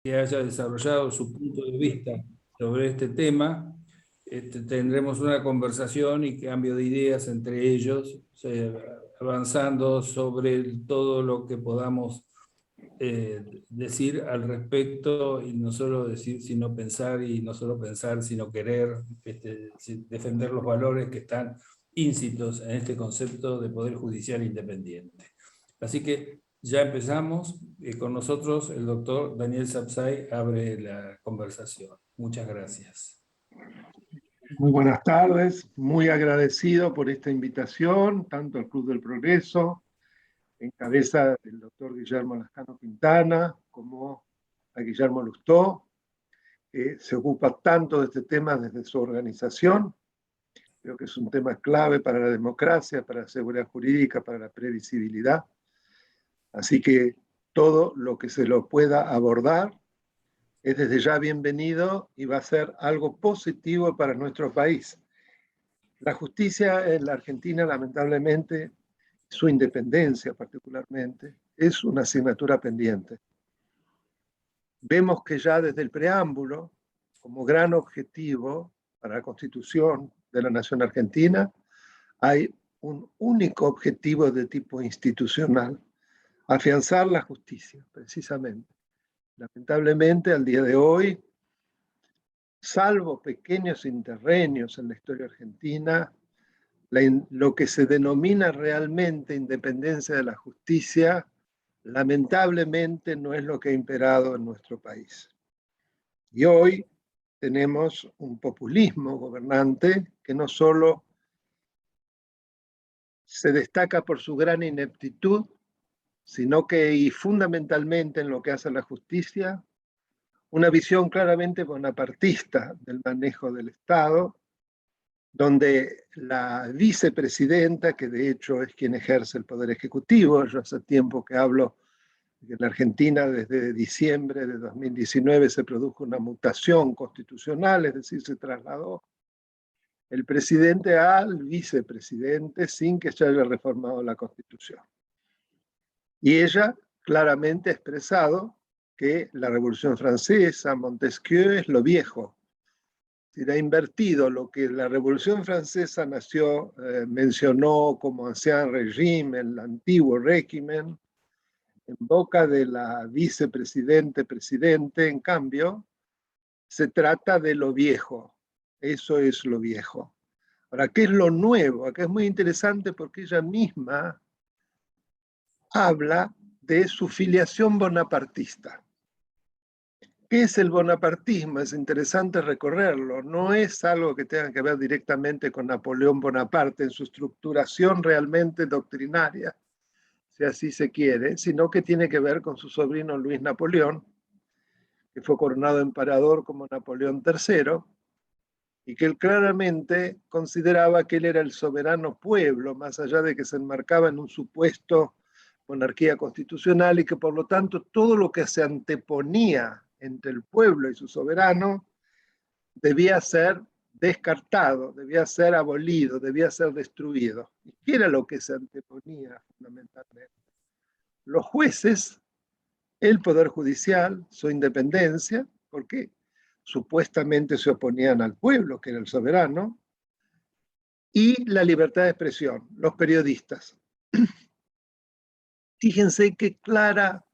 que haya desarrollado su punto de vista sobre este tema. Tendremos una conversación y cambio de ideas entre ellos, avanzando sobre todo lo que podamos decir al respecto, y no solo decir sino pensar, y no solo pensar sino querer, defender los valores que están íncitos en este concepto de poder judicial independiente. Así que ya empezamos. Con nosotros el doctor Daniel Sapsay abre la conversación. Muchas gracias. Muy buenas tardes, muy agradecido por esta invitación, tanto al Club del Progreso, en cabeza del doctor Guillermo Lascano Quintana, como a Guillermo Lustó, que se ocupa tanto de este tema desde su organización. Creo que es un tema clave para la democracia, para la seguridad jurídica, para la previsibilidad. Así que todo lo que se lo pueda abordar es desde ya bienvenido y va a ser algo positivo para nuestro país. La justicia en la Argentina, lamentablemente, su independencia particularmente, es una asignatura pendiente. Vemos que ya desde el preámbulo, como gran objetivo para la Constitución de la Nación Argentina, hay un único objetivo de tipo institucional: afianzar la justicia, precisamente. Lamentablemente, al día de hoy, salvo pequeños interregnos en la historia argentina, lo que se denomina realmente independencia de la justicia, lamentablemente no es lo que ha imperado en nuestro país. Y hoy tenemos un populismo gobernante que no solo se destaca por su gran ineptitud, sino que, y fundamentalmente en lo que hace a la justicia, una visión claramente bonapartista del manejo del Estado, donde la vicepresidenta, que de hecho es quien ejerce el poder ejecutivo, yo hace tiempo que hablo de que en la Argentina desde diciembre de 2019 se produjo una mutación constitucional, es decir, se trasladó el presidente al vicepresidente sin que se haya reformado la Constitución. Y ella claramente ha expresado que la Revolución Francesa, Montesquieu, es lo viejo. Ha invertido lo que la Revolución Francesa mencionó como ancien régime, el antiguo régimen, en boca de la vicepresidente. En cambio, se trata de lo viejo. Eso es lo viejo. Ahora, ¿qué es lo nuevo? Acá es muy interesante porque ella misma habla de su filiación bonapartista. ¿Qué es el bonapartismo? Es interesante recorrerlo. No es algo que tenga que ver directamente con Napoleón Bonaparte en su estructuración realmente doctrinaria, si así se quiere, sino que tiene que ver con su sobrino Luis Napoleón, que fue coronado emperador como Napoleón III, y que él claramente consideraba que él era el soberano pueblo, más allá de que se enmarcaba en un supuesto monarquía constitucional, y que por lo tanto todo lo que se anteponía entre el pueblo y su soberano debía ser descartado, debía ser abolido, debía ser destruido. ¿Y qué era lo que se anteponía fundamentalmente? Los jueces, el Poder Judicial, su independencia, porque supuestamente se oponían al pueblo, que era el soberano, y la libertad de expresión, los periodistas. Fíjense qué clara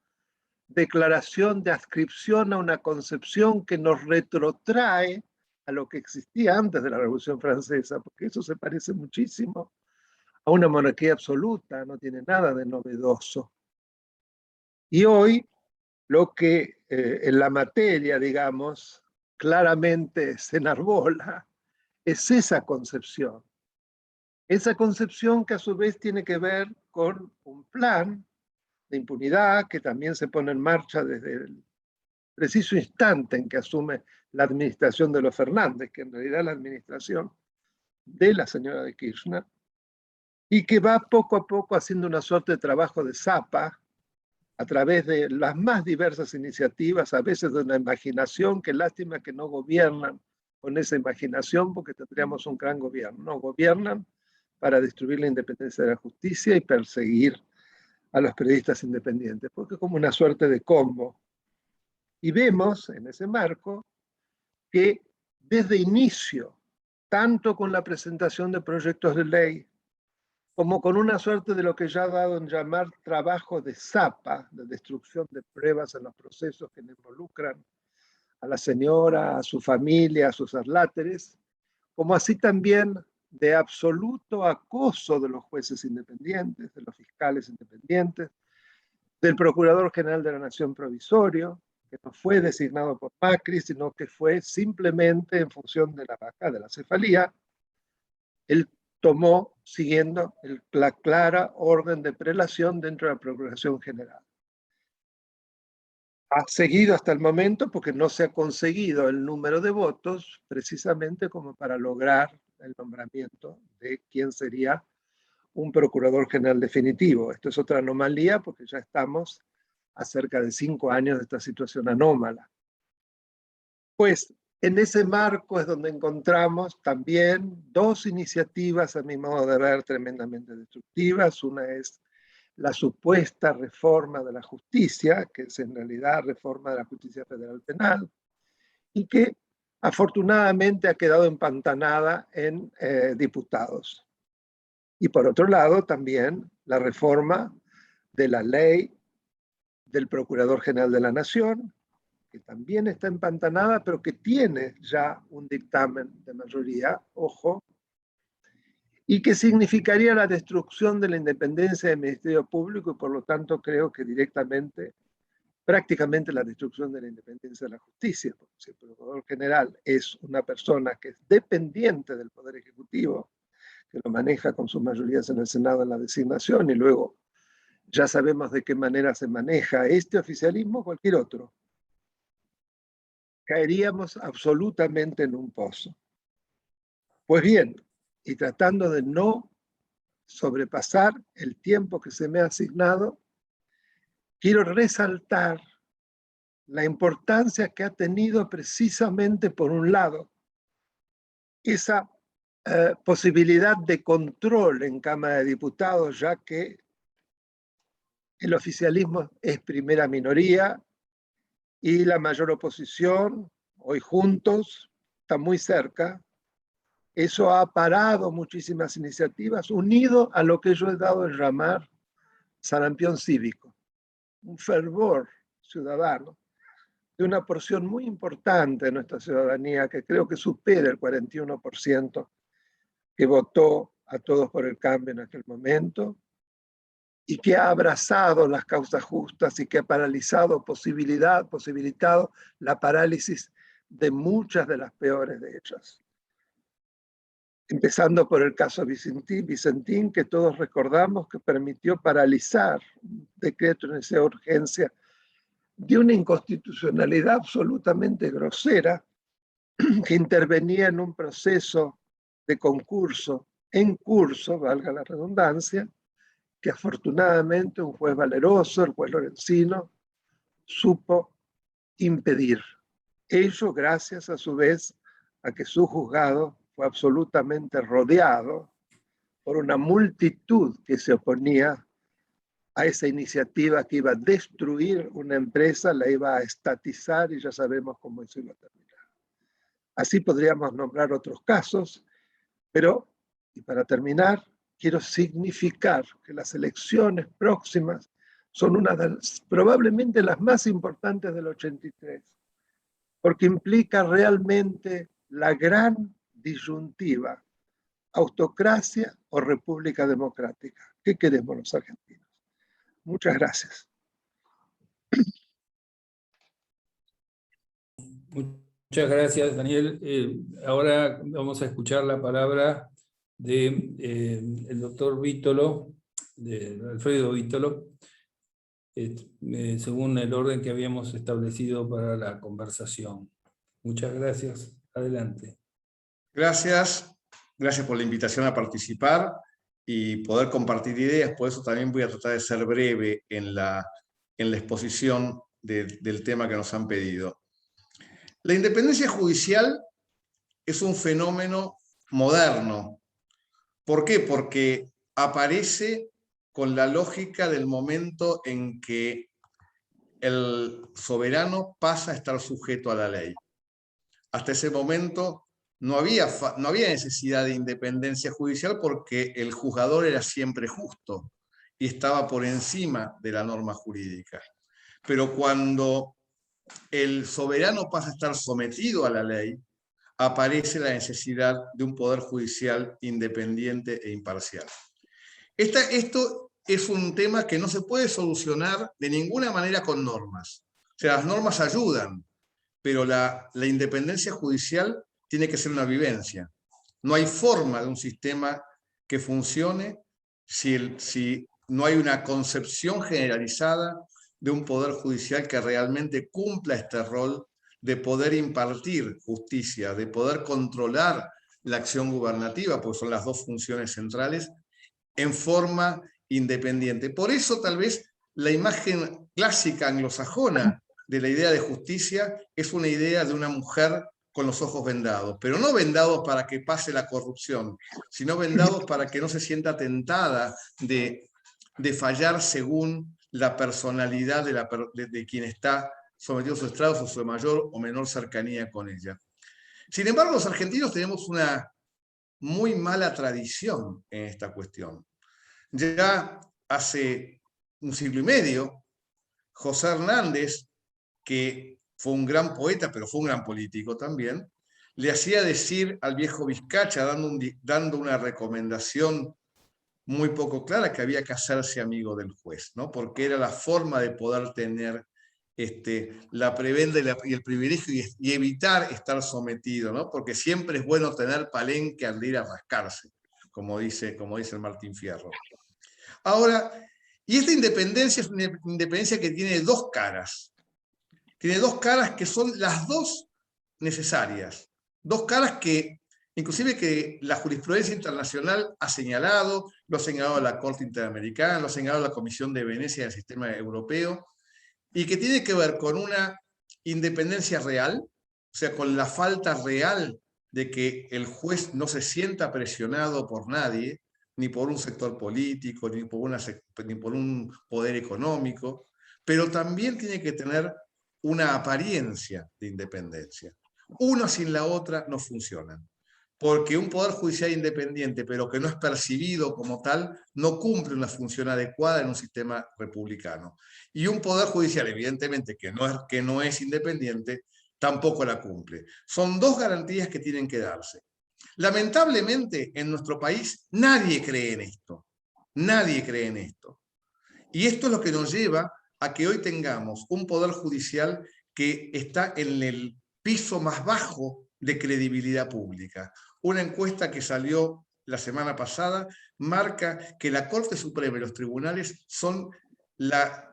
declaración de adscripción a una concepción que nos retrotrae a lo que existía antes de la Revolución Francesa, porque eso se parece muchísimo a una monarquía absoluta, no tiene nada de novedoso. Y hoy lo que en la materia, digamos, claramente se enarbola es esa concepción. Esa concepción que a su vez tiene que ver con un plan de impunidad que también se pone en marcha desde el preciso instante en que asume la administración de los Fernández, que en realidad es la administración de la señora de Kirchner, y que va poco a poco haciendo una suerte de trabajo de zapa a través de las más diversas iniciativas, a veces de una imaginación, que lástima que no gobiernan con esa imaginación, porque tendríamos un gran gobierno. No gobiernan para destruir la independencia de la justicia y perseguir a los periodistas independientes, porque es como una suerte de combo. Y vemos en ese marco que desde inicio, tanto con la presentación de proyectos de ley, como con una suerte de lo que ya ha dado en llamar trabajo de zapa, de destrucción de pruebas en los procesos que involucran a la señora, a su familia, a sus adláteres, como así también de absoluto acoso de los jueces independientes, de los fiscales independientes, del Procurador General de la Nación provisorio, que no fue designado por Macri, sino que fue simplemente en función de la baja de la cefalía. Él tomó siguiendo la clara orden de prelación dentro de la Procuración General. Ha seguido hasta el momento porque no se ha conseguido el número de votos precisamente como para lograr el nombramiento de quién sería un procurador general definitivo. Esto es otra anomalía porque ya estamos a cerca de 5 años de esta situación anómala. Pues en ese marco es donde encontramos también dos iniciativas, a mi modo de ver, tremendamente destructivas. Una es la supuesta reforma de la justicia, que es en realidad reforma de la justicia federal penal, y que afortunadamente ha quedado empantanada en diputados. Y por otro lado, también la reforma de la ley del Procurador General de la Nación, que también está empantanada, pero que tiene ya un dictamen de mayoría, ojo, y que significaría la destrucción de la independencia del Ministerio Público y por lo tanto creo que directamente, prácticamente la destrucción de la independencia de la justicia, porque si el Procurador General es una persona que es dependiente del Poder Ejecutivo, que lo maneja con sus mayorías en el Senado en la designación y luego ya sabemos de qué manera se maneja este oficialismo o cualquier otro, caeríamos absolutamente en un pozo. Pues bien, y tratando de no sobrepasar el tiempo que se me ha asignado, quiero resaltar la importancia que ha tenido precisamente, por un lado, esa posibilidad de control en Cámara de Diputados, ya que el oficialismo es primera minoría y la mayor oposición, hoy juntos, está muy cerca. Eso ha parado muchísimas iniciativas, unido a lo que yo he dado en llamar sarampión cívico, un fervor ciudadano de una porción muy importante de nuestra ciudadanía, que creo que supera el 41%, que votó a Todos por el Cambio en aquel momento, y que ha abrazado las causas justas y que ha posibilitado la parálisis de muchas de las peores de ellas. Empezando por el caso Vicentín, que todos recordamos que permitió paralizar un decreto de necesidad de urgencia de una inconstitucionalidad absolutamente grosera que intervenía en un proceso de concurso en curso, valga la redundancia, que afortunadamente un juez valeroso, el juez Lorenzino, supo impedir. Ello gracias a su vez a que su juzgado fue absolutamente rodeado por una multitud que se oponía a esa iniciativa que iba a destruir una empresa, la iba a estatizar y ya sabemos cómo eso iba a terminar. Así podríamos nombrar otros casos, pero, y para terminar, quiero significar que las elecciones próximas son una de probablemente las más importantes del 83, porque implica realmente la gran disyuntiva, autocracia o república democrática. ¿Qué queremos los argentinos? Muchas gracias. Muchas gracias, Daniel. Ahora vamos a escuchar la palabra del doctor Vítolo, de Alfredo Vítolo, según el orden que habíamos establecido para la conversación. Muchas gracias. Adelante. Gracias. Gracias por la invitación a participar y poder compartir ideas. Por eso también voy a tratar de ser breve en la exposición del tema que nos han pedido. La independencia judicial es un fenómeno moderno. ¿Por qué? Porque aparece con la lógica del momento en que el soberano pasa a estar sujeto a la ley. Hasta ese momento no había necesidad de independencia judicial porque el juzgador era siempre justo y estaba por encima de la norma jurídica. Pero cuando el soberano pasa a estar sometido a la ley, aparece la necesidad de un poder judicial independiente e imparcial. Esto es un tema que no se puede solucionar de ninguna manera con normas. O sea, las normas ayudan, pero la independencia judicial tiene que ser una vivencia. No hay forma de un sistema que funcione si no hay una concepción generalizada de un poder judicial que realmente cumpla este rol de poder impartir justicia, de poder controlar la acción gubernativa, porque son las dos funciones centrales, en forma independiente. Por eso tal vez la imagen clásica anglosajona de la idea de justicia es una idea de una mujer con los ojos vendados, pero no vendados para que pase la corrupción, sino vendados para que no se sienta tentada de fallar según la personalidad de quien está sometido a sus estrados o su mayor o menor cercanía con ella. Sin embargo, los argentinos tenemos una muy mala tradición en esta cuestión. Ya hace un siglo y medio, José Hernández, que fue un gran poeta, pero fue un gran político también, le hacía decir al viejo Vizcacha, dando una recomendación muy poco clara, que había que hacerse amigo del juez, ¿no? Porque era la forma de poder tener la prebenda y el privilegio y evitar estar sometido, ¿no? Porque siempre es bueno tener palenque al ir a rascarse, como dice el Martín Fierro. Ahora, y esta independencia es una independencia que tiene dos caras. Tiene dos caras que son las dos necesarias. Dos caras que, inclusive que la jurisprudencia internacional ha señalado, lo ha señalado la Corte Interamericana, lo ha señalado la Comisión de Venecia del sistema europeo, y que tiene que ver con una independencia real, o sea, con la falta real de que el juez no se sienta presionado por nadie, ni por un sector político, ni por un poder económico, pero también tiene que tener una apariencia de independencia. Una sin la otra no funcionan. Porque un poder judicial independiente, pero que no es percibido como tal, no cumple una función adecuada en un sistema republicano. Y un poder judicial, evidentemente, que no es independiente, tampoco la cumple. Son dos garantías que tienen que darse. Lamentablemente, en nuestro país, nadie cree en esto. Nadie cree en esto. Y esto es lo que nos lleva a que hoy tengamos un poder judicial que está en el piso más bajo de credibilidad pública. Una encuesta que salió la semana pasada marca que la Corte Suprema y los tribunales son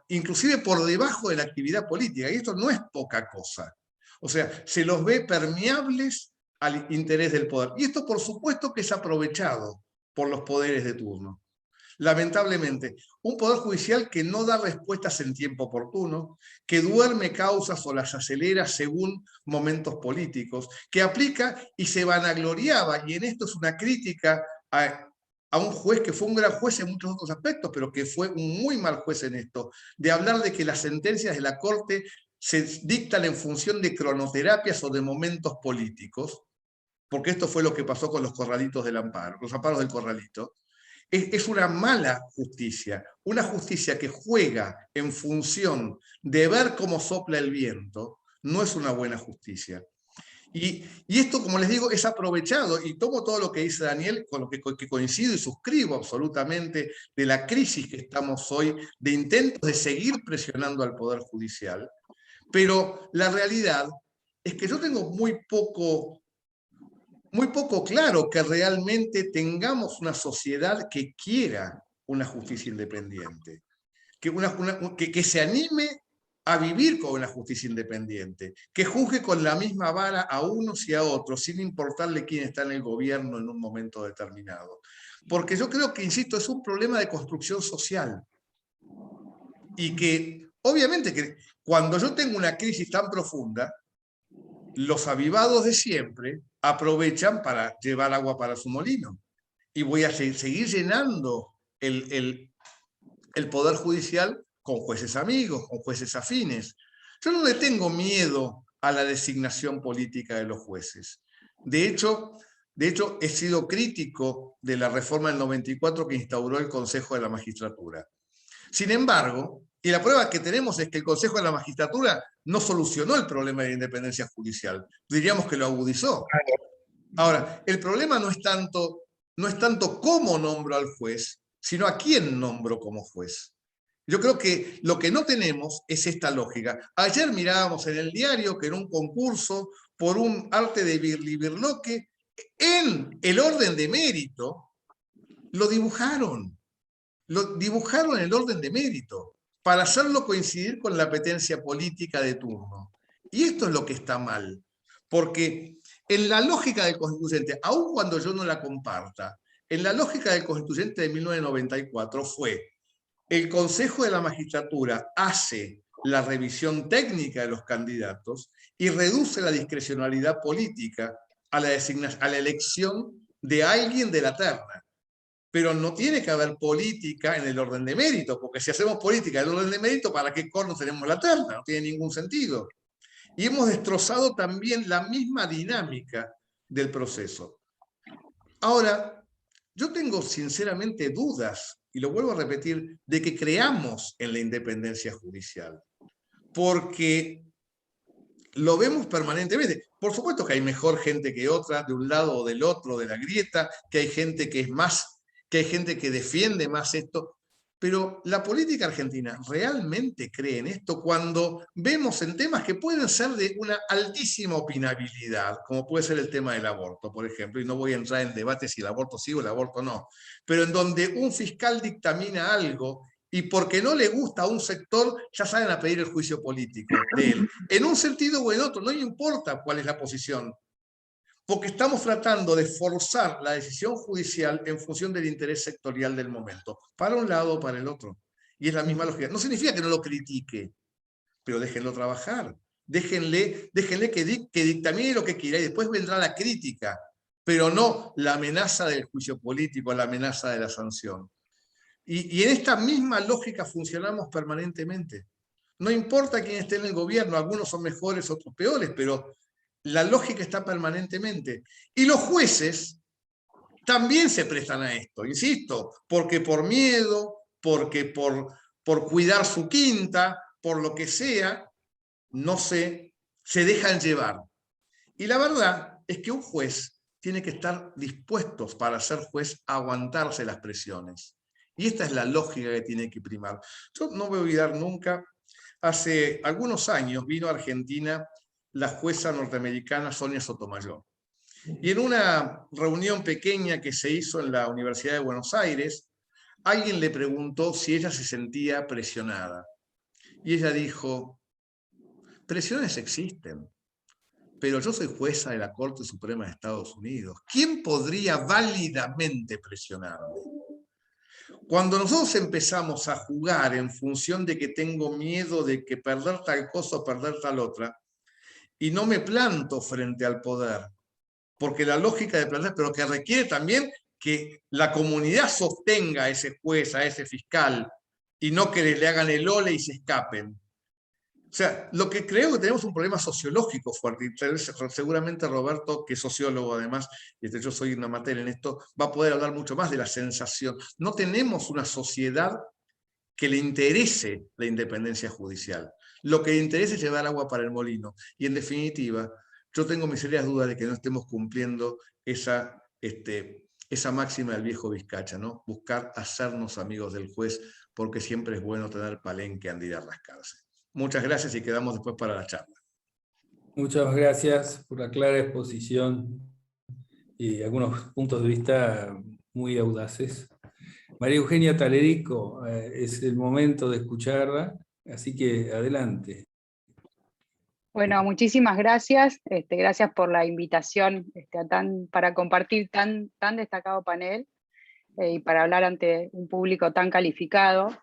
inclusive por debajo de la actividad política, y esto no es poca cosa. O sea, se los ve permeables al interés del poder. Y esto, por supuesto, que es aprovechado por los poderes de turno. Lamentablemente, un poder judicial que no da respuestas en tiempo oportuno, que duerme causas o las acelera según momentos políticos, que aplica y se vanagloriaba, y en esto es una crítica a un juez que fue un gran juez en muchos otros aspectos, pero que fue un muy mal juez en esto, de hablar de que las sentencias de la Corte se dictan en función de cronoterapias o de momentos políticos, porque esto fue lo que pasó con los corralitos del amparo, los amparos del corralito. Es una mala justicia, una justicia que juega en función de ver cómo sopla el viento, no es una buena justicia. Y esto, como les digo, es aprovechado, y tomo todo lo que dice Daniel, con lo que coincido y suscribo absolutamente, de la crisis que estamos hoy, de intentos de seguir presionando al Poder Judicial, pero la realidad es que yo tengo muy poco claro que realmente tengamos una sociedad que quiera una justicia independiente, que se anime a vivir con una justicia independiente, que juzgue con la misma vara a unos y a otros, sin importarle quién está en el gobierno en un momento determinado. Porque yo creo que, insisto, es un problema de construcción social. Y que, obviamente, que cuando yo tengo una crisis tan profunda, los avivados de siempre aprovechan para llevar agua para su molino. Y voy a seguir llenando el Poder Judicial con jueces amigos, con jueces afines. Yo no le tengo miedo a la designación política de los jueces. De hecho, he sido crítico de la reforma del 94 que instauró el Consejo de la Magistratura. Sin embargo, y la prueba que tenemos es que el Consejo de la Magistratura no solucionó el problema de la independencia judicial. Diríamos que lo agudizó. Ahora, el problema no es tanto cómo nombro al juez, sino a quién nombro como juez. Yo creo que lo que no tenemos es esta lógica. Ayer mirábamos en el diario que en un concurso por un arte de birlibirloque, en el orden de mérito, lo dibujaron en el orden de mérito, para hacerlo coincidir con la apetencia política de turno. Y esto es lo que está mal, porque en la lógica del constituyente, aun cuando yo no la comparta, en la lógica del constituyente de 1994 fue: el Consejo de la Magistratura hace la revisión técnica de los candidatos y reduce la discrecionalidad política a la elección de alguien de la terna. Pero no tiene que haber política en el orden de mérito, porque si hacemos política en el orden de mérito, ¿para qué corno tenemos la terna? No tiene ningún sentido. Y hemos destrozado también la misma dinámica del proceso. Ahora, yo tengo sinceramente dudas, y lo vuelvo a repetir, de que creamos en la independencia judicial, porque lo vemos permanentemente. Por supuesto que hay mejor gente que otra, de un lado o del otro, de la grieta, que hay gente que es más, que hay gente que defiende más esto, pero la política argentina realmente cree en esto cuando vemos en temas que pueden ser de una altísima opinabilidad, como puede ser el tema del aborto, por ejemplo, y no voy a entrar en debate si el aborto sí o el aborto no, pero en donde un fiscal dictamina algo y porque no le gusta a un sector, ya salen a pedir el juicio político de él. En un sentido o en otro, no importa cuál es la posición, porque estamos tratando de forzar la decisión judicial en función del interés sectorial del momento, para un lado o para el otro. Y es la misma lógica. No significa que no lo critique, pero déjenlo trabajar. Déjenle que dictamine lo que quiera y después vendrá la crítica, pero no la amenaza del juicio político, la amenaza de la sanción. Y en esta misma lógica funcionamos permanentemente. No importa quién esté en el gobierno, algunos son mejores, otros peores, pero la lógica está permanentemente. Y los jueces también se prestan a esto, insisto, porque por miedo, porque por cuidar su quinta, por lo que sea, no sé, se dejan llevar. Y la verdad es que un juez tiene que estar dispuesto para ser juez a aguantarse las presiones. Y esta es la lógica que tiene que primar. Yo no voy a olvidar nunca, hace algunos años vino a Argentina la jueza norteamericana Sonia Sotomayor. Y en una reunión pequeña que se hizo en la Universidad de Buenos Aires, alguien le preguntó si ella se sentía presionada. Y ella dijo: presiones existen, pero yo soy jueza de la Corte Suprema de Estados Unidos. ¿Quién podría válidamente presionarme? Cuando nosotros empezamos a jugar en función de que tengo miedo de que perder tal cosa o perder tal otra, y no me planto frente al poder, porque la lógica de plantar, pero que requiere también que la comunidad sostenga a ese juez, a ese fiscal, y no que le hagan el ole y se escapen. O sea, lo que creo que tenemos un problema sociológico fuerte, y seguramente Roberto, que es sociólogo además, yo soy una materia en esto, va a poder hablar mucho más de la sensación. No tenemos una sociedad que le interese la independencia judicial. Lo que le interesa es llevar agua para el molino. Y en definitiva, yo tengo mis serias dudas de que no estemos cumpliendo esa máxima del viejo Vizcacha, ¿no? Buscar hacernos amigos del juez, porque siempre es bueno tener palenque antes de ir a rascarse. Muchas gracias y quedamos después para la charla. Muchas gracias por la clara exposición y algunos puntos de vista muy audaces. María Eugenia Talerico, es el momento de escucharla, así que adelante. Bueno, muchísimas gracias. Gracias por la invitación para compartir tan destacado panel y para hablar ante un público tan calificado.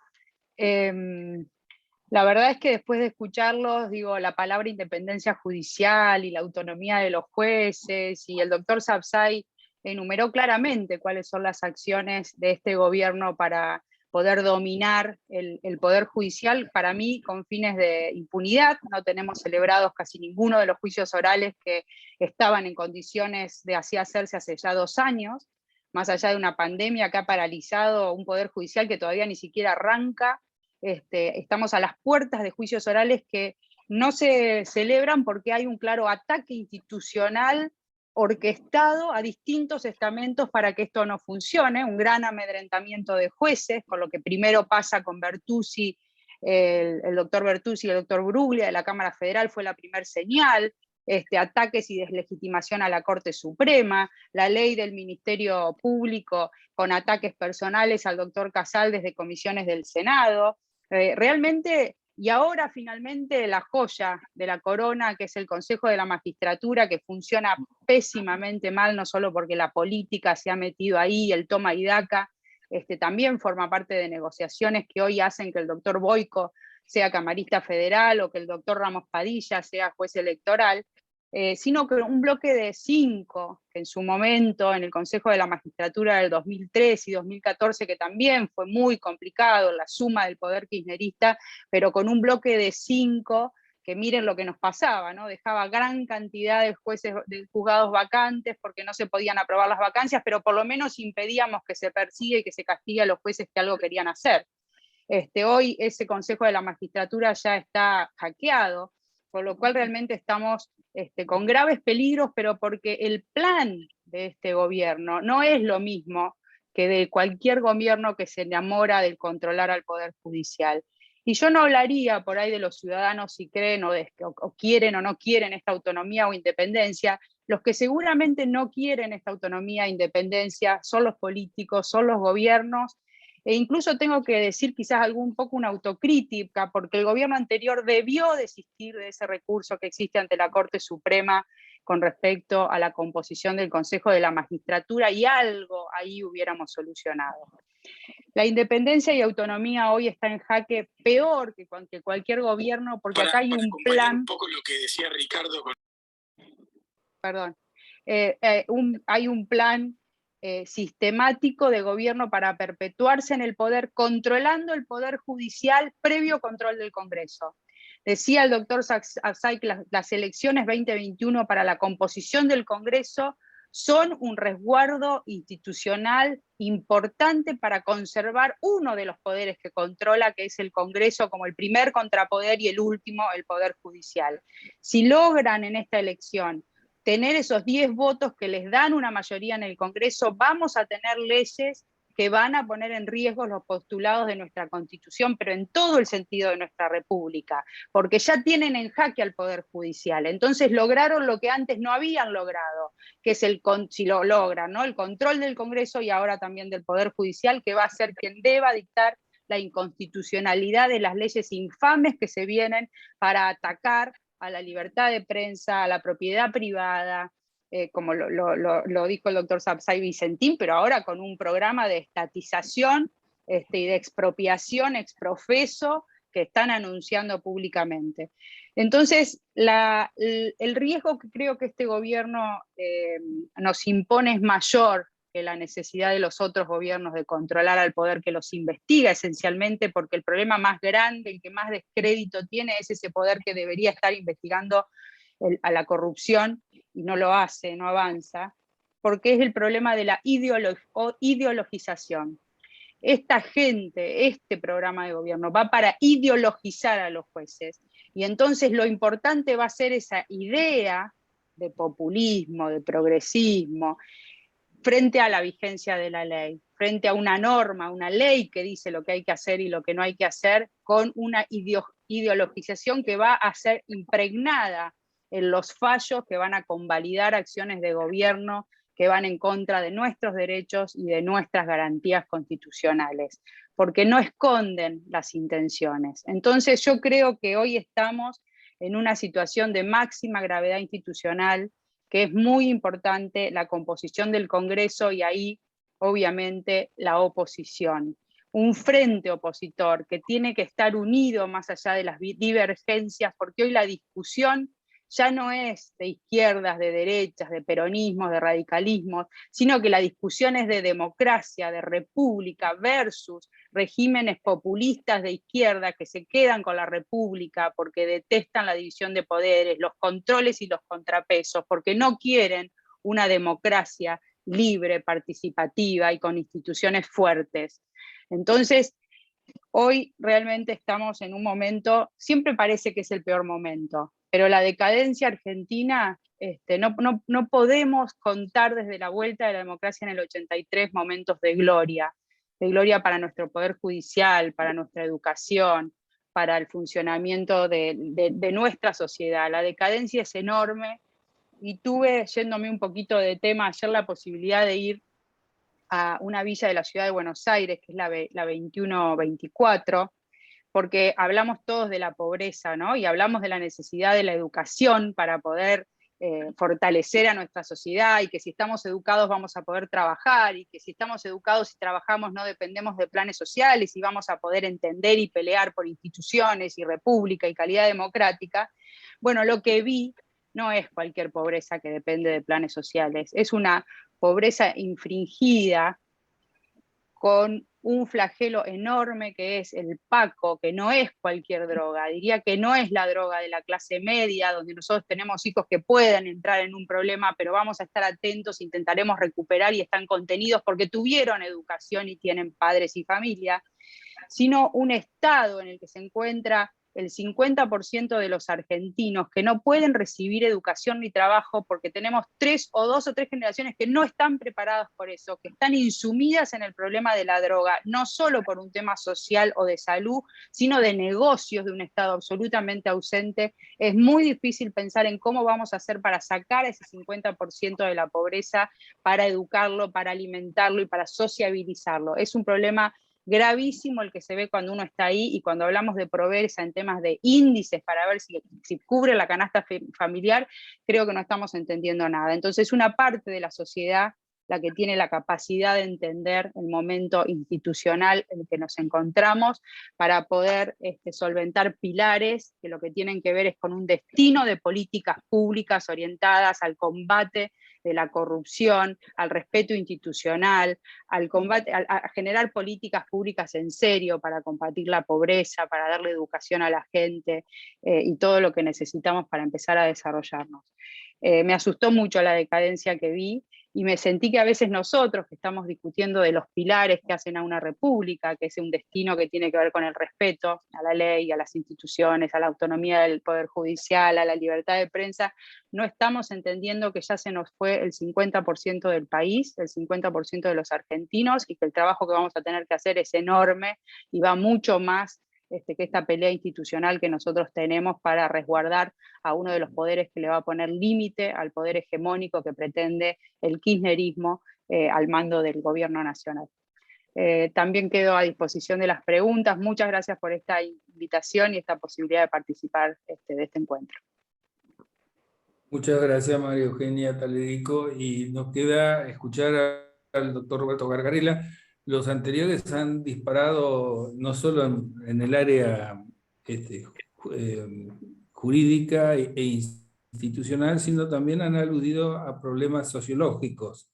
La verdad es que después de escucharlos, la palabra independencia judicial y la autonomía de los jueces, y el doctor Sapsay enumeró claramente cuáles son las acciones de este gobierno para poder dominar el Poder Judicial, para mí con fines de impunidad. No tenemos celebrados casi ninguno de los juicios orales que estaban en condiciones de así hacerse hace ya 2 años, más allá de una pandemia que ha paralizado un Poder Judicial que todavía ni siquiera arranca. Estamos a las puertas de juicios orales que no se celebran porque hay un claro ataque institucional orquestado a distintos estamentos para que esto no funcione, un gran amedrentamiento de jueces, con lo que primero pasa con Bertuzzi, el doctor Bertuzzi y el doctor Bruglia de la Cámara Federal fue la primer señal, ataques y deslegitimación a la Corte Suprema, la ley del Ministerio Público con ataques personales al doctor Casal desde comisiones del Senado, realmente. Y ahora finalmente la joya de la corona, que es el Consejo de la Magistratura, que funciona pésimamente mal, no solo porque la política se ha metido ahí, el toma y daca, también forma parte de negociaciones que hoy hacen que el doctor Boyko sea camarista federal o que el doctor Ramos Padilla sea juez electoral, sino que un bloque de 5, que en su momento en el Consejo de la Magistratura del 2003 y 2014, que también fue muy complicado, la suma del poder kirchnerista, pero con un bloque de 5, que miren lo que nos pasaba, ¿no? Dejaba gran cantidad de jueces, de juzgados vacantes, porque no se podían aprobar las vacancias, pero por lo menos impedíamos que se persiga y que se castigue a los jueces que algo querían hacer. Hoy ese Consejo de la Magistratura ya está hackeado, por lo cual realmente estamos con graves peligros, pero porque el plan de este gobierno no es lo mismo que de cualquier gobierno que se enamora del controlar al Poder Judicial. Y yo no hablaría por ahí de los ciudadanos si creen o quieren o no quieren esta autonomía o independencia. Los que seguramente no quieren esta autonomía e independencia son los políticos, son los gobiernos, e incluso tengo que decir quizás un poco una autocrítica, porque el gobierno anterior debió desistir de ese recurso que existe ante la Corte Suprema con respecto a la composición del Consejo de la Magistratura, y algo ahí hubiéramos solucionado. La independencia y autonomía hoy está en jaque peor que cualquier gobierno, porque acá hay un plan... un poco lo que decía Ricardo con... Perdón. Hay un plan sistemático de gobierno para perpetuarse en el poder, controlando el Poder Judicial previo control del Congreso. Decía el doctor Abzai que las elecciones 2021 para la composición del Congreso son un resguardo institucional importante para conservar uno de los poderes que controla, que es el Congreso, como el primer contrapoder, y el último, el Poder Judicial. Si logran en esta elección tener esos 10 votos que les dan una mayoría en el Congreso, vamos a tener leyes que van a poner en riesgo los postulados de nuestra Constitución, pero en todo el sentido de nuestra República, porque ya tienen en jaque al Poder Judicial. Entonces lograron lo que antes no habían logrado, que es si lo logran, ¿no? El control del Congreso y ahora también del Poder Judicial, que va a ser quien deba dictar la inconstitucionalidad de las leyes infames que se vienen para atacar a la libertad de prensa, a la propiedad privada, como lo dijo el doctor Abzai Vicentín, pero ahora con un programa de estatización y de expropiación exprofeso que están anunciando públicamente. Entonces, el riesgo que creo que este gobierno nos impone es mayor que la necesidad de los otros gobiernos de controlar al poder que los investiga, esencialmente porque el problema más grande, el que más descrédito tiene, es ese poder que debería estar investigando a la corrupción y no lo hace, no avanza, porque es el problema de la ideologización. Esta gente, este programa de gobierno va para ideologizar a los jueces, y entonces lo importante va a ser esa idea de populismo, de progresismo, frente a la vigencia de la ley, frente a una norma, una ley que dice lo que hay que hacer y lo que no hay que hacer, con una ideologización que va a ser impregnada en los fallos que van a convalidar acciones de gobierno que van en contra de nuestros derechos y de nuestras garantías constitucionales, porque no esconden las intenciones. Entonces yo creo que hoy estamos en una situación de máxima gravedad institucional, que es muy importante la composición del Congreso y ahí, obviamente, la oposición. Un frente opositor que tiene que estar unido más allá de las divergencias, porque hoy la discusión ya no es de izquierdas, de derechas, de peronismos, de radicalismos, sino que la discusión es de democracia, de república versus regímenes populistas de izquierda que se quedan con la república porque detestan la división de poderes, los controles y los contrapesos, porque no quieren una democracia libre, participativa y con instituciones fuertes. Entonces, hoy realmente estamos en un momento, siempre parece que es el peor momento, pero la decadencia argentina, no podemos contar desde la vuelta de la democracia en el 83 momentos de gloria para nuestro poder judicial, para nuestra educación, para el funcionamiento de nuestra sociedad. La decadencia es enorme y tuve, yéndome un poquito de tema, ayer la posibilidad de ir a una villa de la ciudad de Buenos Aires, que es la 2124, porque hablamos todos de la pobreza, ¿no? Y hablamos de la necesidad de la educación para poder fortalecer a nuestra sociedad, y que si estamos educados vamos a poder trabajar, y que si estamos educados y trabajamos no dependemos de planes sociales, y vamos a poder entender y pelear por instituciones y república y calidad democrática. Bueno, lo que vi no es cualquier pobreza que depende de planes sociales, es una pobreza infringida con un flagelo enorme que es el Paco, que no es cualquier droga, diría que no es la droga de la clase media, donde nosotros tenemos hijos que pueden entrar en un problema, pero vamos a estar atentos, intentaremos recuperar y están contenidos porque tuvieron educación y tienen padres y familia, sino un estado en el que se encuentra el 50% de los argentinos que no pueden recibir educación ni trabajo porque tenemos dos o tres generaciones que no están preparadas por eso, que están insumidas en el problema de la droga, no solo por un tema social o de salud, sino de negocios de un Estado absolutamente ausente. Es muy difícil pensar en cómo vamos a hacer para sacar ese 50% de la pobreza, para educarlo, para alimentarlo y para sociabilizarlo. Es un problema gravísimo el que se ve cuando uno está ahí, y cuando hablamos de pobreza en temas de índices para ver si cubre la canasta familiar, creo que no estamos entendiendo nada. Entonces, una parte de la sociedad la que tiene la capacidad de entender el momento institucional en el que nos encontramos para poder solventar pilares que lo que tienen que ver es con un destino de políticas públicas orientadas al combate de la corrupción, al respeto institucional, al combate, a generar políticas públicas en serio para combatir la pobreza, para darle educación a la gente y todo lo que necesitamos para empezar a desarrollarnos. Me asustó mucho la decadencia que vi, y me sentí que a veces nosotros, que estamos discutiendo de los pilares que hacen a una república, que es un destino que tiene que ver con el respeto a la ley, a las instituciones, a la autonomía del poder judicial, a la libertad de prensa, no estamos entendiendo que ya se nos fue el 50% del país, el 50% de los argentinos, y que el trabajo que vamos a tener que hacer es enorme y va mucho más que esta pelea institucional que nosotros tenemos para resguardar a uno de los poderes que le va a poner límite al poder hegemónico que pretende el kirchnerismo al mando del gobierno nacional. También quedo a disposición de las preguntas. Muchas gracias por esta invitación y esta posibilidad de participar de este encuentro. Muchas gracias, María Eugenia Talerico, y nos queda escuchar al doctor Roberto Gargarella. Los anteriores han disparado no solo en el área jurídica e institucional, sino también han aludido a problemas sociológicos.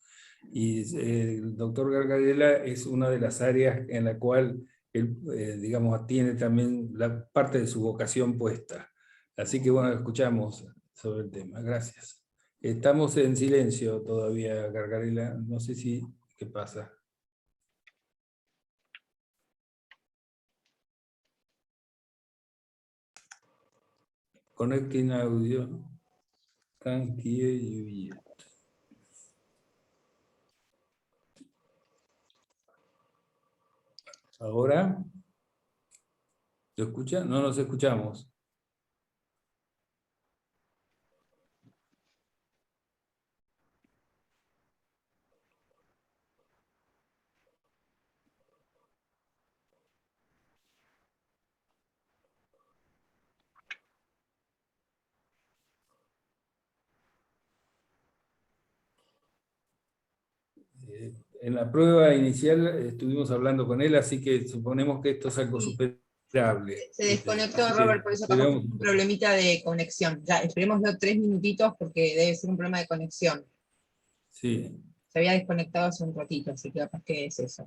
Y el doctor Gargarella es una de las áreas en la cual él, digamos, tiene también la parte de su vocación puesta. Así que bueno, escuchamos sobre el tema. Gracias. Estamos en silencio todavía, Gargarella. No sé si, ¿qué pasa? Connecting audio. Can't hear you yet. ¿Ahora? ¿Lo escuchan? No nos escuchamos. En la prueba inicial estuvimos hablando con él, así que suponemos que esto es algo superior Se desconectó Robert, por eso capaz que un problemita de conexión. Ya, esperémoslo 3 minutitos porque debe ser un problema de conexión. Sí. Se había desconectado hace un ratito, así que capaz que es eso.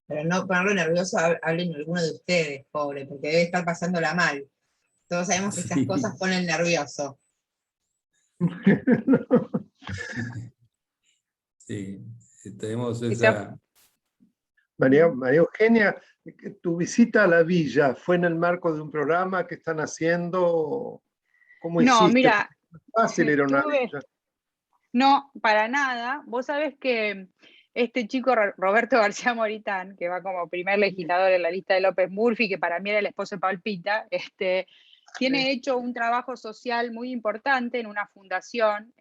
Pero no ponerlo nervioso, hablen alguno de ustedes, pobre, porque debe estar pasándola mal. Todos sabemos que estas Sí. cosas ponen nervioso. Sí, tenemos Quizá- esa... María Eugenia, tu visita a la villa fue en el marco de un programa que están haciendo. ¿Cómo No, hiciste? mira, Fácil ir a una tuve, villa. no, para nada. Vos sabés que este chico Roberto García Moritán, que va como primer legislador en la lista de López Murphy, que para mí era el esposo de Palpita, tiene hecho un trabajo social muy importante en una fundación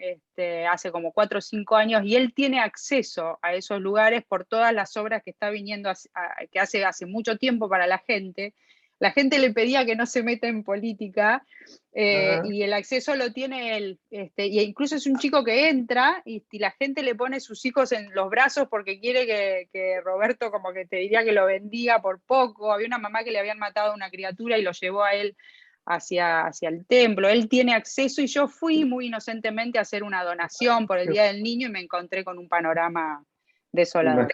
hace como 4 o 5 años, y él tiene acceso a esos lugares por todas las obras que está viniendo, que hace mucho tiempo para la gente. La gente le pedía que no se meta en política, y el acceso lo tiene él. Y incluso es un chico que entra y la gente le pone sus hijos en los brazos porque quiere que Roberto, como que te diría, que lo bendiga por poco. Había una mamá que le habían matado a una criatura y lo llevó a él hacia el templo. Él tiene acceso, y yo fui muy inocentemente a hacer una donación por el Día del Niño y me encontré con un panorama desolador.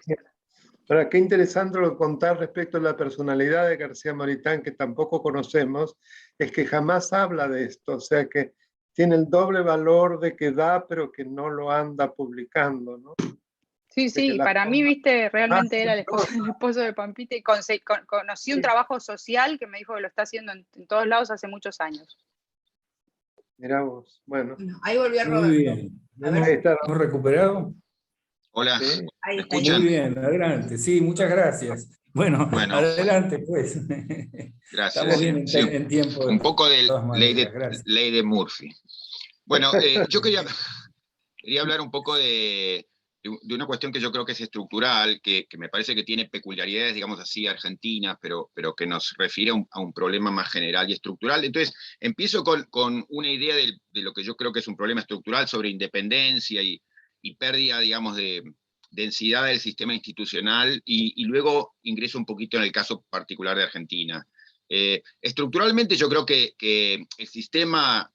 Ahora, qué interesante lo que contar respecto a la personalidad de García Moritán, que tampoco conocemos, es que jamás habla de esto, o sea que tiene el doble valor de que da, pero que no lo anda publicando, ¿no? Sí, De que sí, la para mí, forma viste, más realmente era el generosa. esposo de Pampita, y conocí un trabajo social que me dijo que lo está haciendo en todos lados hace muchos años. Mirá vos, bueno, Bueno, ahí volvió Muy Roberto. bien. A ver. ahí está. ¿Hemos recuperado? Hola, Sí. Ahí ¿me está. Muy escuchan? bien, adelante. Sí, muchas gracias. Bueno, Bueno, adelante pues. gracias. Estamos bien Sí, en tiempo de un poco de todas maneras. Gracias. ley de Murphy. Bueno, yo quería hablar un poco de una cuestión que yo creo que es estructural, que me parece que tiene peculiaridades, digamos así, argentinas, pero que nos refiere a un problema más general y estructural. Entonces, empiezo con una idea de lo que yo creo que es un problema estructural sobre independencia y pérdida, digamos, de densidad del sistema institucional, y luego ingreso un poquito en el caso particular de Argentina. Estructuralmente yo creo que el sistema,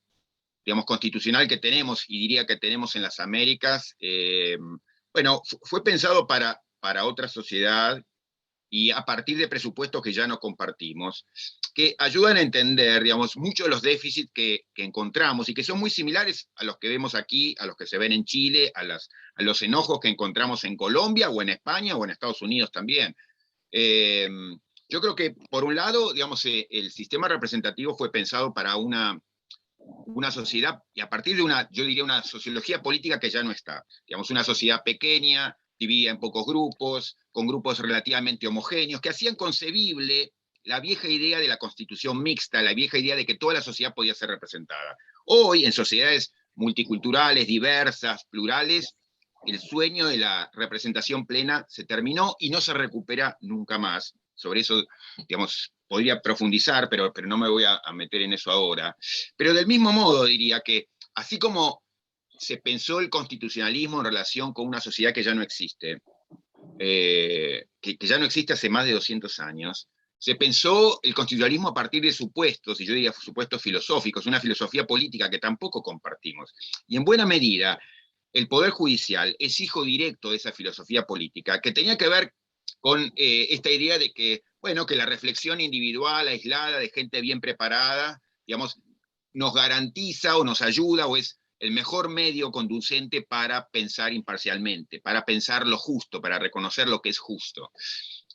digamos, constitucional que tenemos, y diría que tenemos en las Américas, bueno, fue pensado para otra sociedad, y a partir de presupuestos que ya no compartimos, que ayudan a entender, digamos, muchos de los déficits que encontramos, y que son muy similares a los que vemos aquí, a los que se ven en Chile, a los enojos que encontramos en Colombia, o en España, o en Estados Unidos también. Yo creo que, por un lado, digamos, el sistema representativo fue pensado para una sociedad, y a partir de yo diría, una sociología política que ya no está. Digamos, una sociedad pequeña, dividida en pocos grupos, con grupos relativamente homogéneos, que hacían concebible la vieja idea de la constitución mixta, la vieja idea de que toda la sociedad podía ser representada. Hoy, en sociedades multiculturales, diversas, plurales, el sueño de la representación plena se terminó y no se recupera nunca más. Sobre eso, digamos, podría profundizar, pero no me voy a meter en eso ahora. Pero del mismo modo diría que, así como se pensó el constitucionalismo en relación con una sociedad que ya no existe, que ya no existe hace más de 200 años, se pensó el constitucionalismo a partir de supuestos, y yo diría supuestos filosóficos, una filosofía política que tampoco compartimos. Y en buena medida, el Poder Judicial es hijo directo de esa filosofía política, que tenía que ver con esta idea de que, bueno, que la reflexión individual, aislada, de gente bien preparada, digamos, nos garantiza o nos ayuda, o es el mejor medio conducente para pensar imparcialmente, para pensar lo justo, para reconocer lo que es justo.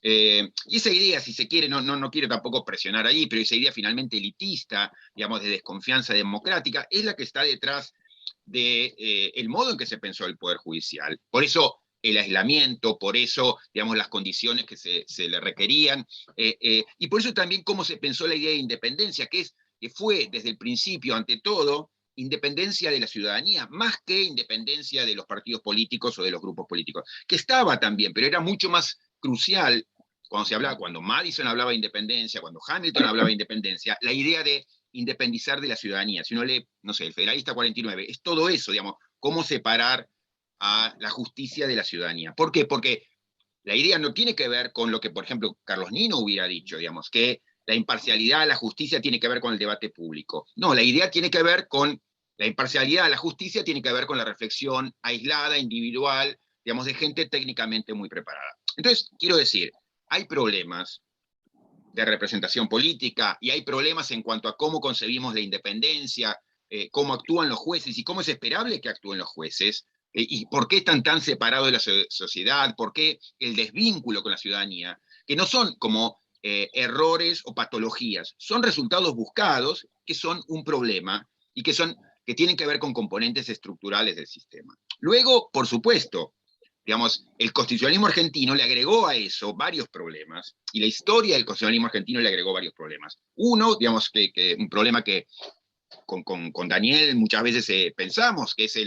Y esa idea, si se quiere, no quiero tampoco presionar ahí, pero esa idea finalmente elitista, digamos, de desconfianza democrática, es la que está detrás del modo en que se pensó el Poder Judicial. Por eso el aislamiento, por eso, digamos, las condiciones que se le requerían, y por eso también cómo se pensó la idea de independencia, que fue desde el principio, ante todo, independencia de la ciudadanía, más que independencia de los partidos políticos o de los grupos políticos, que estaba también, pero era mucho más crucial cuando Madison hablaba de independencia, cuando Hamilton hablaba de independencia, la idea de independizar de la ciudadanía. Si uno lee, no sé, el Federalista 49, es todo eso, digamos, cómo separar a la justicia de la ciudadanía. ¿Por qué? Porque la idea no tiene que ver con lo que, por ejemplo, Carlos Nino hubiera dicho, digamos, que la imparcialidad de la justicia tiene que ver con el debate público. No, la idea tiene que ver con la imparcialidad de la justicia, tiene que ver con la reflexión aislada, individual, digamos, de gente técnicamente muy preparada. Entonces, quiero decir, hay problemas de representación política y hay problemas en cuanto a cómo concebimos la independencia, cómo actúan los jueces y cómo es esperable que actúen los jueces, y por qué están tan separados de la sociedad, por qué el desvínculo con la ciudadanía, que no son como errores o patologías, son resultados buscados que son un problema y que tienen que ver con componentes estructurales del sistema. Luego, por supuesto, digamos, el constitucionalismo argentino le agregó a eso varios problemas, y la historia del constitucionalismo argentino le agregó varios problemas. Uno, digamos, que un problema que con Daniel muchas veces pensamos, que es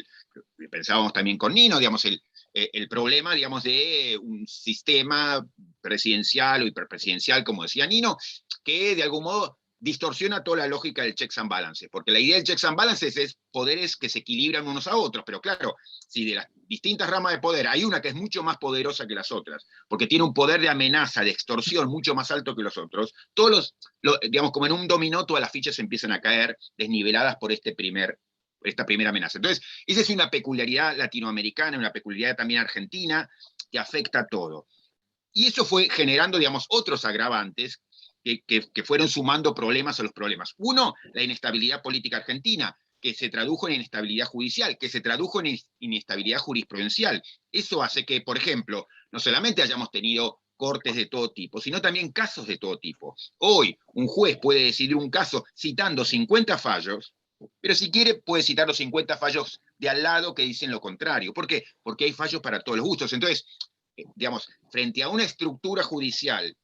pensábamos también con Nino, digamos, el problema, digamos, de un sistema presidencial o hiperpresidencial, como decía Nino, que de algún modo distorsiona toda la lógica del checks and balances, porque la idea del checks and balances es poderes que se equilibran unos a otros, pero claro, si de las distintas ramas de poder hay una que es mucho más poderosa que las otras, porque tiene un poder de amenaza, de extorsión mucho más alto que los otros, digamos, como en un dominó, todas las fichas empiezan a caer desniveladas por esta primera amenaza. Entonces, esa es una peculiaridad latinoamericana, una peculiaridad también argentina, que afecta a todo. Y eso fue generando, digamos, otros agravantes que fueron sumando problemas a los problemas. Uno, la inestabilidad política argentina, que se tradujo en inestabilidad judicial, que se tradujo en inestabilidad jurisprudencial. Eso hace que, por ejemplo, no solamente hayamos tenido cortes de todo tipo, sino también casos de todo tipo. Hoy, un juez puede decidir un caso citando 50 fallos, pero si quiere puede citar los 50 fallos de al lado que dicen lo contrario. ¿Por qué? Porque hay fallos para todos los gustos. Entonces, digamos, frente a una estructura judicial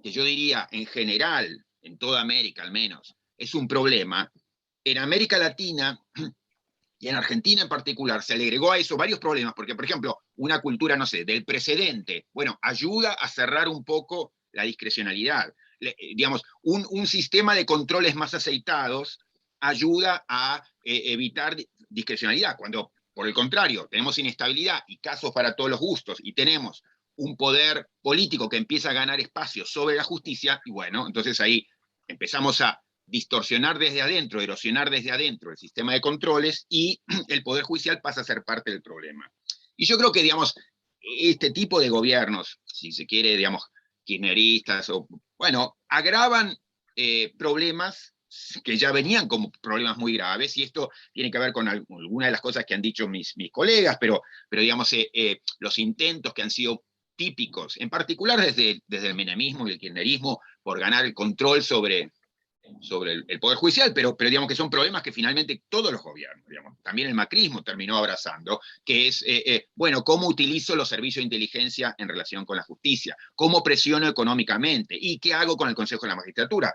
que yo diría en general, en toda América al menos, es un problema, en América Latina y en Argentina en particular se le agregó a eso varios problemas, porque por ejemplo, una cultura, no sé, del precedente, bueno, ayuda a cerrar un poco la discrecionalidad. Digamos, un sistema de controles más aceitados ayuda a evitar discrecionalidad, cuando por el contrario tenemos inestabilidad y casos para todos los gustos, y tenemos un poder político que empieza a ganar espacio sobre la justicia, y bueno, entonces ahí empezamos a distorsionar desde adentro, erosionar desde adentro el sistema de controles, y el Poder Judicial pasa a ser parte del problema. Y yo creo que, digamos, este tipo de gobiernos, si se quiere, digamos, kirchneristas, bueno, agravan problemas que ya venían como problemas muy graves, y esto tiene que ver con algunas de las cosas que han dicho mis colegas, pero digamos, los intentos que han sido típicos, en particular desde el menemismo y el kirchnerismo, por ganar el control sobre el Poder Judicial, pero digamos que son problemas que finalmente todos los gobiernos, digamos, también el macrismo terminó abrazando, que es, bueno, cómo utilizo los servicios de inteligencia en relación con la justicia, cómo presiono económicamente, y qué hago con el Consejo de la Magistratura.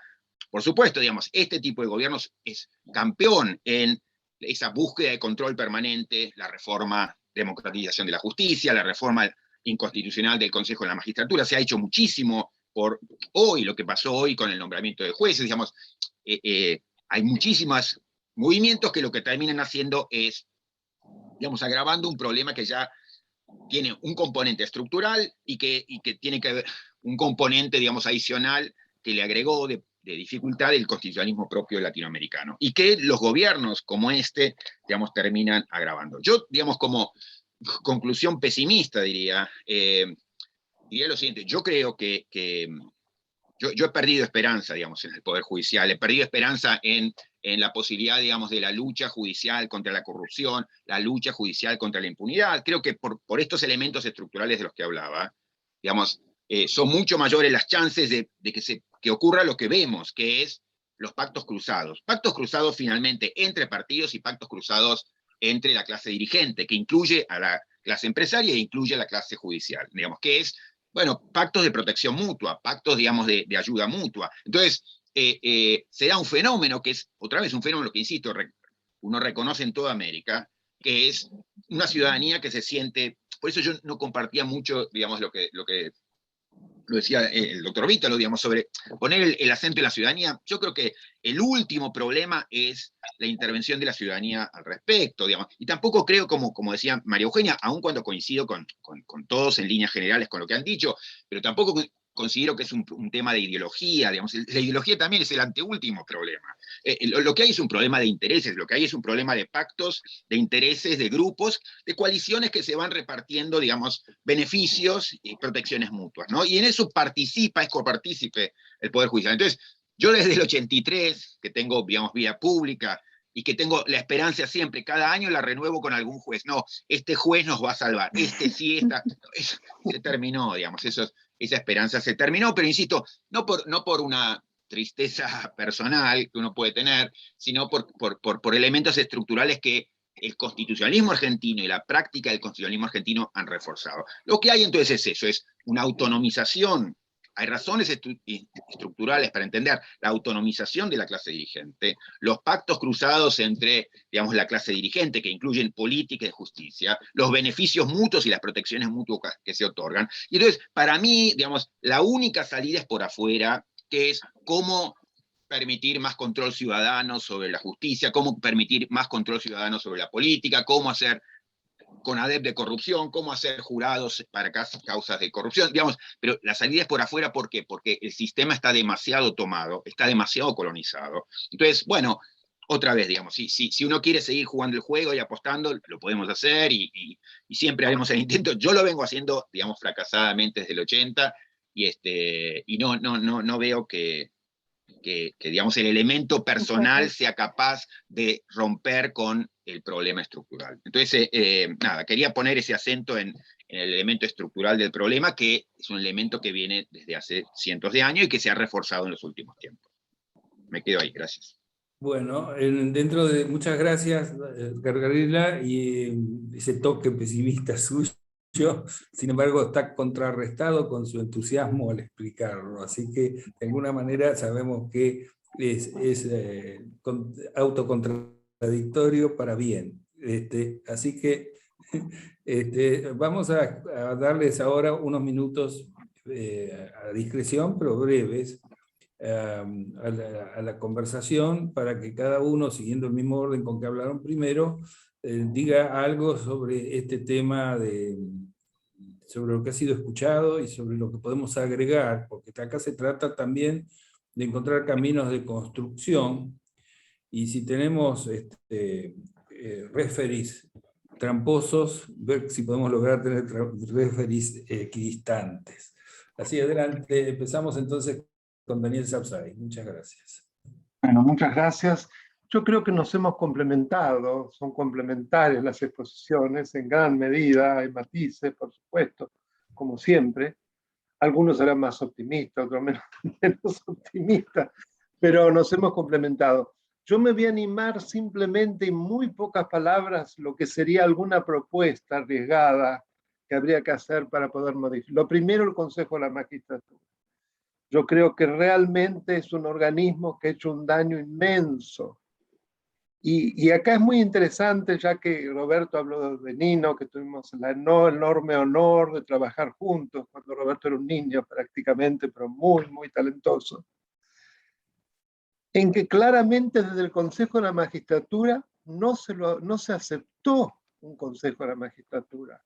Por supuesto, digamos, este tipo de gobiernos es campeón en esa búsqueda de control permanente, la reforma, democratización de la justicia, la reforma inconstitucional del Consejo de la Magistratura. Se ha hecho muchísimo por hoy, lo que pasó hoy con el nombramiento de jueces, digamos, hay muchísimos movimientos que lo que terminan haciendo es, digamos, agravando un problema que ya tiene un componente estructural y que tiene que haber un componente, digamos, adicional que le agregó de dificultad el constitucionalismo propio latinoamericano, y que los gobiernos como este, digamos, terminan agravando. Yo, digamos, como conclusión pesimista diría lo siguiente: yo creo que yo he perdido esperanza, digamos, en el Poder Judicial, he perdido esperanza en la posibilidad, digamos, de la lucha judicial contra la corrupción, la lucha judicial contra la impunidad. Creo que por estos elementos estructurales de los que hablaba, digamos, son mucho mayores las chances de que ocurra lo que vemos, que es los pactos cruzados. Pactos cruzados finalmente entre partidos y pactos cruzados entre la clase dirigente, que incluye a la clase empresaria e incluye a la clase judicial, digamos, que es, bueno, pactos de protección mutua, pactos, digamos, de ayuda mutua. Entonces, se da un fenómeno que es, otra vez, un fenómeno que, insisto, uno reconoce en toda América, que es una ciudadanía que se siente, por eso yo no compartía mucho, digamos, lo que lo decía el doctor Vítalo, digamos, sobre poner el acento en la ciudadanía. Yo creo que el último problema es la intervención de la ciudadanía al respecto, digamos. Y tampoco creo, como decía María Eugenia, aun cuando coincido con todos en líneas generales con lo que han dicho, pero tampoco considero que es un tema de ideología, digamos. La ideología también es el anteúltimo problema. Lo que hay es un problema de intereses, lo que hay es un problema de pactos, de intereses, de grupos, de coaliciones que se van repartiendo, digamos, beneficios y protecciones mutuas, ¿no? Y en eso es copartícipe el Poder Judicial. Entonces, yo desde el 83, que tengo, digamos, vida pública, y que tengo la esperanza siempre, cada año la renuevo con algún juez. No, este juez nos va a salvar, este sí, se terminó, digamos, esa esperanza se terminó, pero insisto, no por una tristeza personal que uno puede tener, sino por elementos estructurales que el constitucionalismo argentino y la práctica del constitucionalismo argentino han reforzado. Lo que hay entonces es eso, es una autonomización. Hay razones estructurales para entender la autonomización de la clase dirigente, los pactos cruzados entre, digamos, la clase dirigente, que incluyen política y justicia, los beneficios mutuos y las protecciones mutuas que se otorgan. Y entonces, para mí, digamos, la única salida es por afuera, que es cómo permitir más control ciudadano sobre la justicia, cómo permitir más control ciudadano sobre la política, cómo hacer CONADEP de corrupción, cómo hacer jurados para causas de corrupción, digamos, pero la salida es por afuera, ¿por qué? Porque el sistema está demasiado tomado, está demasiado colonizado. Entonces, bueno, otra vez, digamos, si uno quiere seguir jugando el juego y apostando, lo podemos hacer y siempre haremos el intento. Yo lo vengo haciendo, digamos, fracasadamente desde el 80 y no veo que digamos, el elemento personal sea capaz de romper con el problema estructural. Entonces, nada, quería poner ese acento en el elemento estructural del problema, que es un elemento que viene desde hace cientos de años y que se ha reforzado en los últimos tiempos. Me quedo ahí, gracias. Bueno, dentro de muchas gracias, Gabriela, y ese toque pesimista suyo, sin embargo, está contrarrestado con su entusiasmo al explicarlo. Así que, de alguna manera, sabemos que es autocontradictorio para bien. Así que vamos a darles ahora unos minutos a discreción, pero breves, a la conversación, para que cada uno, siguiendo el mismo orden con que hablaron primero, diga algo sobre este tema, sobre lo que ha sido escuchado y sobre lo que podemos agregar, porque acá se trata también de encontrar caminos de construcción, y si tenemos referís tramposos, ver si podemos lograr tener referís equidistantes. Así, adelante, empezamos entonces con Daniel Sapsay. Muchas gracias. Bueno, muchas gracias. Yo creo que nos hemos complementado, son complementarias las exposiciones en gran medida, hay matices, por supuesto, como siempre. Algunos serán más optimistas, otros menos optimistas, pero nos hemos complementado. Yo me voy a animar simplemente en muy pocas palabras lo que sería alguna propuesta arriesgada que habría que hacer para poder modificar. Lo primero, el Consejo de la Magistratura. Yo creo que realmente es un organismo que ha hecho un daño inmenso. Y acá es muy interesante, ya que Roberto habló de Nino, que tuvimos el enorme honor de trabajar juntos, cuando Roberto era un niño prácticamente, pero muy, muy talentoso, en que claramente desde el Consejo de la Magistratura no se aceptó un Consejo de la Magistratura.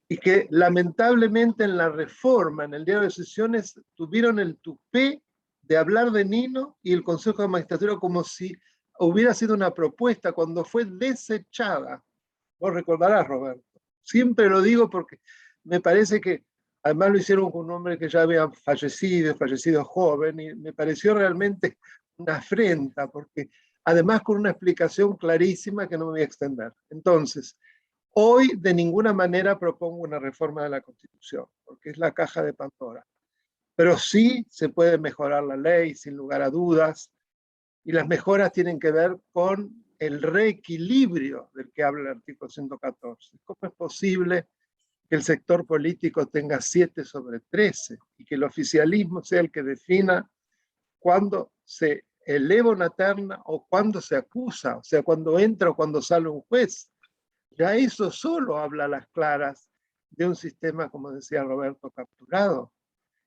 Y que lamentablemente en la reforma, en el diario de sesiones, tuvieron el tupé de hablar de Nino y el Consejo de Magistratura como si hubiera sido una propuesta cuando fue desechada. Vos recordarás, Roberto. Siempre lo digo porque me parece que, además lo hicieron con un hombre que ya había fallecido joven, y me pareció realmente una afrenta, porque además con una explicación clarísima que no me voy a extender. Entonces, hoy de ninguna manera propongo una reforma de la Constitución, porque es la caja de Pandora. Pero sí se puede mejorar la ley, sin lugar a dudas, y las mejoras tienen que ver con el reequilibrio del que habla el artículo 114. ¿Cómo es posible que el sector político tenga 7/13 y que el oficialismo sea el que defina cuándo se eleva una terna o cuándo se acusa, o sea, cuando entra o cuando sale un juez? Ya eso solo habla a las claras de un sistema, como decía Roberto, capturado,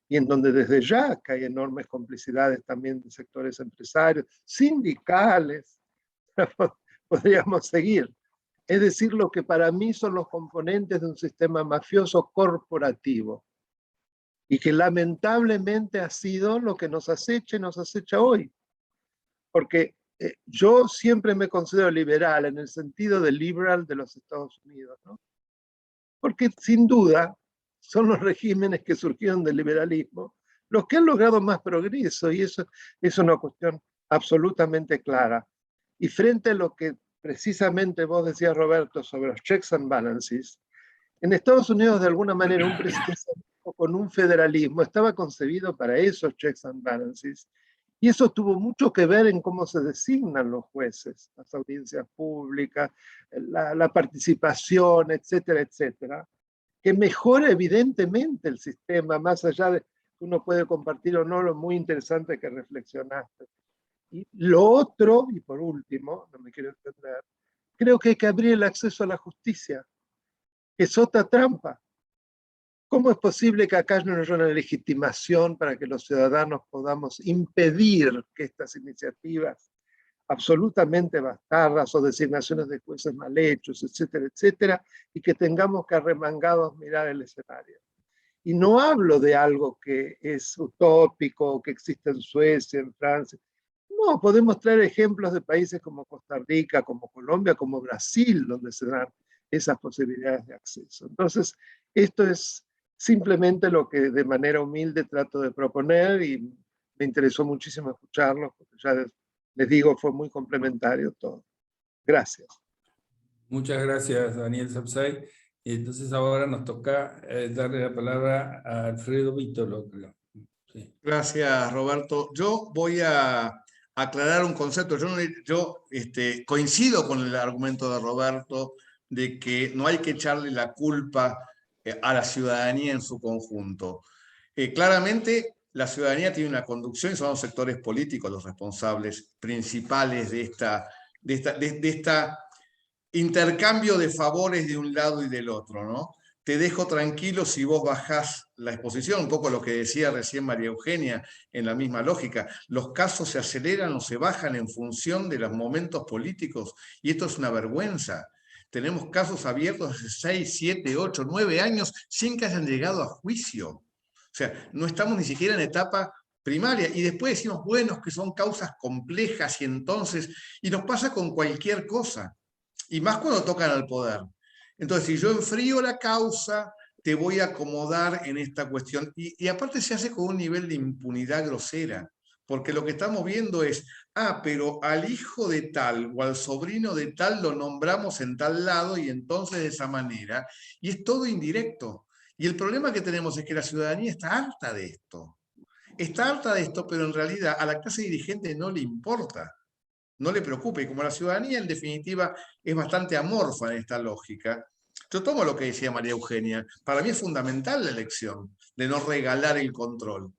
y en donde desde ya que hay enormes complicidades también de sectores empresarios, sindicales, podríamos seguir. Es decir, lo que para mí son los componentes de un sistema mafioso corporativo, y que lamentablemente ha sido lo que nos acecha hoy. Porque yo siempre me considero liberal en el sentido de liberal de los Estados Unidos, ¿no? Porque sin duda son los regímenes que surgieron del liberalismo los que han logrado más progreso, y eso es una cuestión absolutamente clara. Y frente a lo que precisamente vos decías, Roberto, sobre los checks and balances, en Estados Unidos, de alguna manera, un presidente con un federalismo estaba concebido para esos checks and balances, y eso tuvo mucho que ver en cómo se designan los jueces, las audiencias públicas, la participación, etcétera, etcétera, que mejora evidentemente el sistema, más allá de que uno puede compartir o no lo muy interesante que reflexionaste. Y lo otro, y por último, no me quiero extender, creo que hay que abrir el acceso a la justicia, que es otra trampa. ¿Cómo es posible que acá no haya una legitimación para que los ciudadanos podamos impedir que estas iniciativas absolutamente bastardas o designaciones de jueces mal hechos, etcétera, etcétera, y que tengamos que arremangados mirar el escenario? Y no hablo de algo que es utópico, que existe en Suecia, en Francia. No, podemos traer ejemplos de países como Costa Rica, como Colombia, como Brasil, donde se dan esas posibilidades de acceso. Entonces, esto es simplemente lo que de manera humilde trato de proponer, y me interesó muchísimo escucharlo, porque ya les digo, fue muy complementario todo. Gracias. Muchas gracias, Daniel Sapsay. Y entonces ahora nos toca darle la palabra a Alfredo Vítolo. Sí. Gracias, Roberto. Yo voy a aclarar un concepto. Yo coincido con el argumento de Roberto de que no hay que echarle la culpa a la ciudadanía en su conjunto. Claramente, la ciudadanía tiene una conducción y son los sectores políticos los responsables principales de esta intercambio de favores de un lado y del otro, ¿no? Te dejo tranquilo si vos bajás la exposición, un poco lo que decía recién María Eugenia, en la misma lógica. Los casos se aceleran o se bajan en función de los momentos políticos, y esto es una vergüenza. Tenemos casos abiertos hace 6, 7, 8, 9 años sin que hayan llegado a juicio. O sea, no estamos ni siquiera en etapa primaria, y después decimos, bueno, que son causas complejas, y nos pasa con cualquier cosa. Y más cuando tocan al poder. Entonces, si yo enfrío la causa, te voy a acomodar en esta cuestión. Y aparte se hace con un nivel de impunidad grosera, porque lo que estamos viendo es, pero al hijo de tal o al sobrino de tal lo nombramos en tal lado, y entonces de esa manera, y es todo indirecto. Y el problema que tenemos es que la ciudadanía está harta de esto. Está harta de esto, pero en realidad a la clase dirigente no le importa. No le preocupe, y como la ciudadanía en definitiva es bastante amorfa en esta lógica, yo tomo lo que decía María Eugenia, para mí es fundamental la elección, de no regalar el control,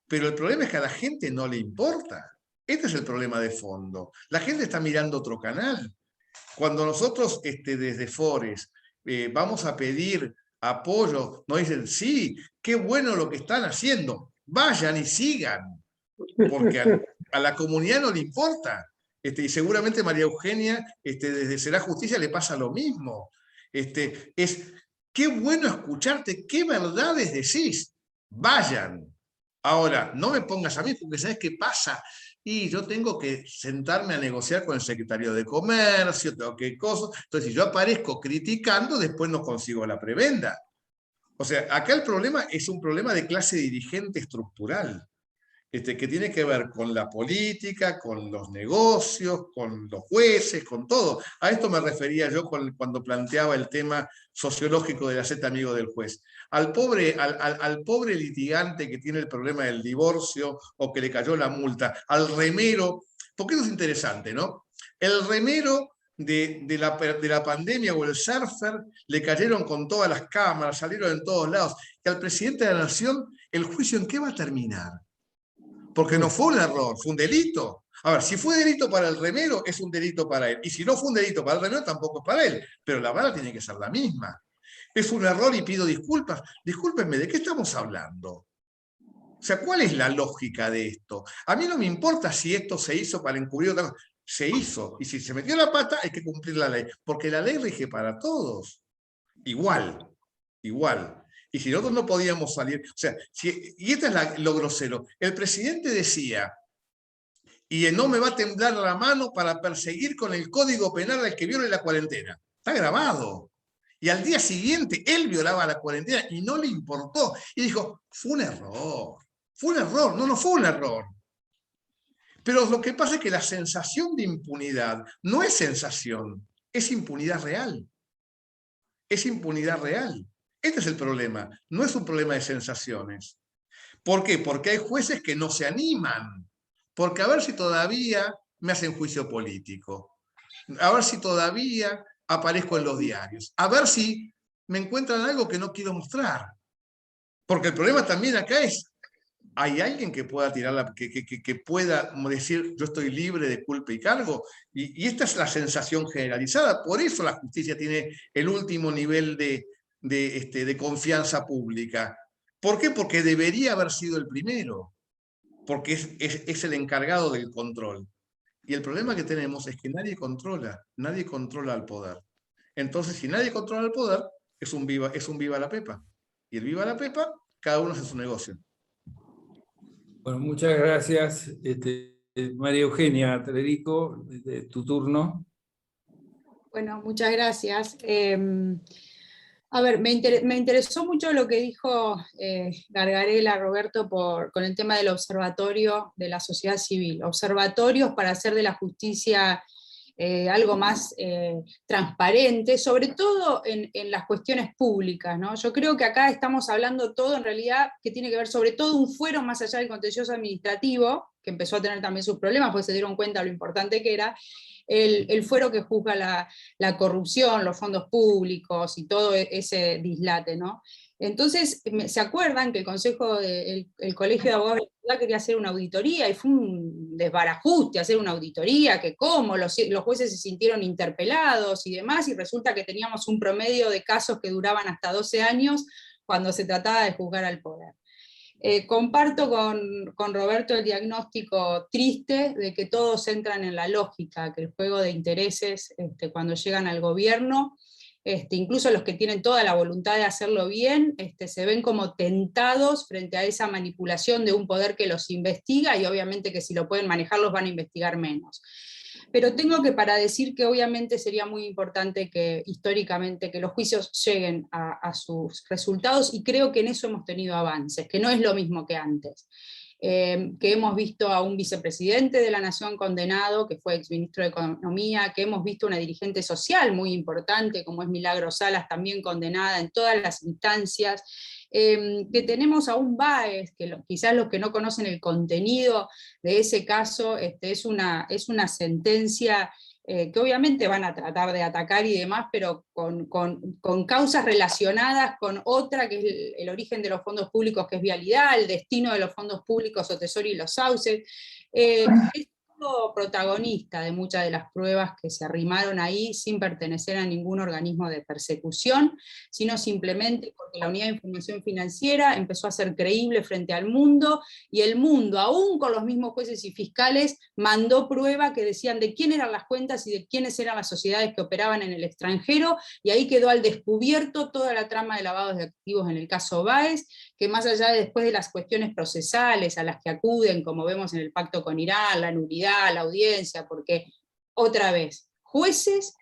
pero el problema es que a la gente no le importa. Este es el problema de fondo. La gente está mirando otro canal. Cuando nosotros desde Fores vamos a pedir apoyo, nos dicen, sí, qué bueno lo que están haciendo, vayan y sigan, porque a la comunidad no le importa. Y seguramente María Eugenia, desde Será Justicia, le pasa lo mismo. Qué bueno escucharte, qué verdades decís, vayan. Ahora, no me pongas a mí, porque ¿sabes qué pasa? Y yo tengo que sentarme a negociar con el secretario de Comercio, tengo que cosas. Entonces, si yo aparezco criticando, después no consigo la prebenda. O sea, acá el problema es un problema de clase dirigente estructural. Que tiene que ver con la política, con los negocios, con los jueces, con todo. A esto me refería yo cuando planteaba el tema sociológico del hacete amigo del juez. Al pobre litigante que tiene el problema del divorcio o que le cayó la multa, al remero, porque eso es interesante, ¿no? El remero de la pandemia o el surfer le cayeron con todas las cámaras, salieron en todos lados. Y al presidente de la Nación, ¿el juicio en qué va a terminar? Porque no fue un error, fue un delito. A ver, si fue delito para el remero, es un delito para él. Y si no fue un delito para el remero, tampoco es para él. Pero la vara tiene que ser la misma. Es un error y pido disculpas. Discúlpenme, ¿de qué estamos hablando? O sea, ¿cuál es la lógica de esto? A mí no me importa si esto se hizo para encubrir otra cosa. se hizo. Y si se metió la pata, hay que cumplir la ley, porque la ley rige para todos. Igual, igual. Y si nosotros no podíamos salir, o sea, y esto es lo grosero. El presidente decía, y no me va a temblar la mano para perseguir con el Código Penal al que viole la cuarentena. Está grabado. Y al día siguiente él violaba la cuarentena y no le importó. Y dijo, fue un error. Fue un error. No fue un error. Pero lo que pasa es que la sensación de impunidad no es sensación, es impunidad real. Es impunidad real. Este es el problema. No es un problema de sensaciones. ¿Por qué? Porque hay jueces que no se animan. Porque a ver si todavía me hacen juicio político. A ver si todavía aparezco en los diarios. A ver si me encuentran algo que no quiero mostrar. Porque el problema también acá es, ¿hay alguien que pueda tirar que pueda decir yo estoy libre de culpa y cargo? Y esta es la sensación generalizada. Por eso la justicia tiene el último nivel de confianza pública. ¿Por qué? Porque debería haber sido el primero. Porque es el encargado del control. Y el problema que tenemos es que nadie controla al poder. Entonces, si nadie controla el poder, es un viva la pepa. Y el viva la pepa, cada uno hace su negocio. Bueno, muchas gracias, María Eugenia Tredicco, de tu turno. Bueno, muchas gracias. A ver, me interesó mucho lo que dijo Gargarella, Roberto, con el tema del observatorio de la sociedad civil. Observatorios para hacer de la justicia algo más transparente, sobre todo en las cuestiones públicas, ¿no? Yo creo que acá estamos hablando todo en realidad que tiene que ver sobre todo un fuero más allá del contencioso administrativo, que empezó a tener también sus problemas, porque se dieron cuenta de lo importante que era, el fuero que juzga la corrupción, los fondos públicos y todo ese dislate, ¿no? Entonces, ¿se acuerdan que el Colegio de Abogados de la Ciudad quería hacer una auditoría y fue un desbarajuste hacer una auditoría, que cómo los jueces se sintieron interpelados y demás, y resulta que teníamos un promedio de casos que duraban hasta 12 años cuando se trataba de juzgar al poder? Comparto con Roberto el diagnóstico triste de que todos entran en la lógica, que el juego de intereses cuando llegan al gobierno, incluso los que tienen toda la voluntad de hacerlo bien, se ven como tentados frente a esa manipulación de un poder que los investiga, y obviamente que si lo pueden manejar los van a investigar menos. Pero tengo que para decir que obviamente sería muy importante que históricamente que los juicios lleguen a sus resultados, y creo que en eso hemos tenido avances, que no es lo mismo que antes. Que hemos visto a un vicepresidente de la Nación condenado, que fue exministro de Economía, que hemos visto una dirigente social muy importante, como es Milagros Salas, también condenada en todas las instancias, que tenemos a un Báez, que quizás los que no conocen el contenido de ese caso, es una sentencia que obviamente van a tratar de atacar y demás, pero con causas relacionadas con otra, que es el origen de los fondos públicos, que es vialidad, el destino de los fondos públicos o tesoro y los sauces. Es todo protagonista de muchas de las pruebas que se arrimaron ahí sin pertenecer a ningún organismo de persecución, sino simplemente porque la Unidad de Información Financiera empezó a ser creíble frente al mundo, y el mundo, aún con los mismos jueces y fiscales, mandó prueba que decían de quién eran las cuentas y de quiénes eran las sociedades que operaban en el extranjero, y ahí quedó al descubierto toda la trama de lavados de activos en el caso Báez, que más allá de después de las cuestiones procesales a las que acuden, como vemos en el pacto con Irán, la nulidad, la audiencia, porque otra vez, jueces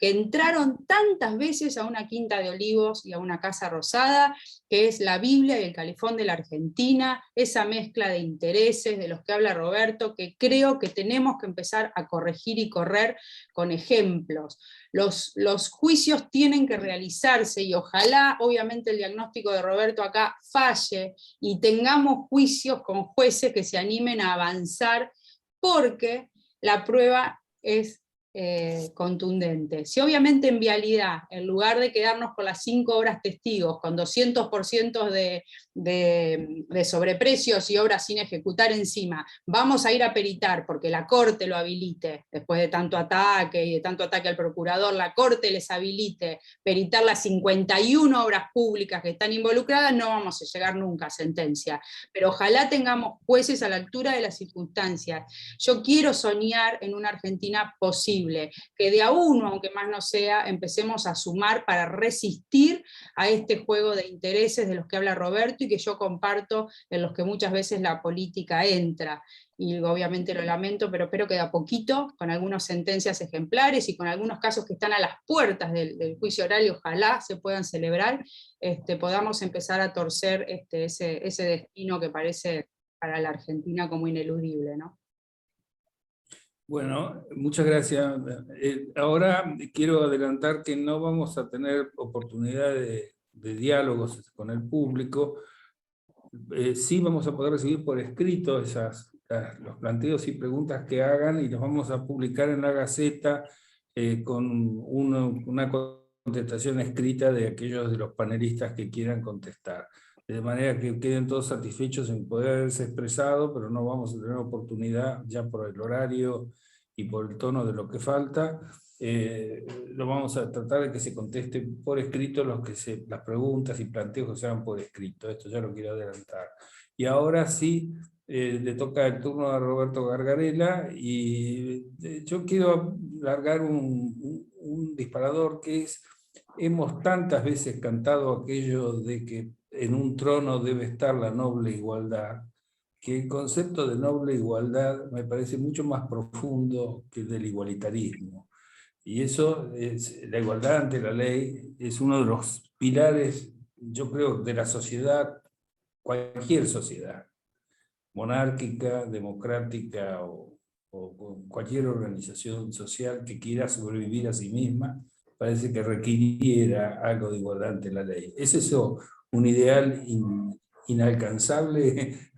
que entraron tantas veces a una Quinta de Olivos y a una Casa Rosada, que es la Biblia y el Califón de la Argentina, esa mezcla de intereses de los que habla Roberto, que creo que tenemos que empezar a corregir y correr con ejemplos. Los juicios tienen que realizarse, y ojalá, obviamente, el diagnóstico de Roberto acá falle, y tengamos juicios con jueces que se animen a avanzar, porque la prueba es contundente. Si obviamente en vialidad, en lugar de quedarnos con las 5 horas testigos, con 200% de sobreprecios y obras sin ejecutar encima, vamos a ir a peritar porque la Corte lo habilite, después de tanto ataque y de tanto ataque al procurador, la Corte les habilite peritar las 51 obras públicas que están involucradas, no vamos a llegar nunca a sentencia. Pero ojalá tengamos jueces a la altura de las circunstancias. Yo quiero soñar en una Argentina posible, que de a uno, aunque más no sea, empecemos a sumar para resistir a este juego de intereses de los que habla Roberto, y que yo comparto, en los que muchas veces la política entra. Y obviamente lo lamento, pero espero que de a poquito, con algunas sentencias ejemplares y con algunos casos que están a las puertas del juicio oral, y ojalá se puedan celebrar, podamos empezar a torcer ese destino que parece para la Argentina como ineludible, ¿no? Bueno, muchas gracias. Ahora quiero adelantar que no vamos a tener oportunidad de diálogos con el público. Sí vamos a poder recibir por escrito los planteos y preguntas que hagan, y los vamos a publicar en la Gaceta con una contestación escrita de aquellos de los panelistas que quieran contestar. De manera que queden todos satisfechos en poder haberse expresado, pero no vamos a tener oportunidad ya por el horario y por el tono de lo que falta. Lo vamos a tratar de que se conteste por escrito las preguntas y planteos que se hagan por escrito. Esto ya lo quiero adelantar. Y ahora sí, le toca el turno a Roberto Gargarella, y yo quiero largar un disparador, que es: hemos tantas veces cantado aquello de que en un trono debe estar la noble igualdad, que el concepto de noble igualdad me parece mucho más profundo que el del igualitarismo. Y eso la igualdad ante la ley es uno de los pilares, yo creo, de la sociedad, cualquier sociedad, monárquica, democrática o cualquier organización social que quiera sobrevivir a sí misma, parece que requiriera algo de igualdad ante la ley. ¿Es eso un ideal inalcanzable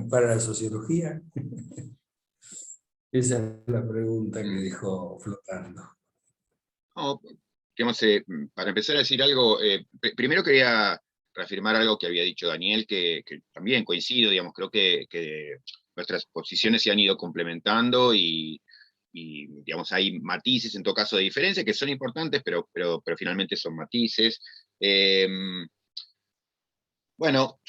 para la sociología? Esa es la pregunta que dejó flotando. No, digamos, para empezar a decir algo, primero quería reafirmar algo que había dicho Daniel, que también coincido, digamos, creo que nuestras posiciones se han ido complementando, y digamos, hay matices en todo caso de diferencia que son importantes, pero finalmente son matices. Bueno,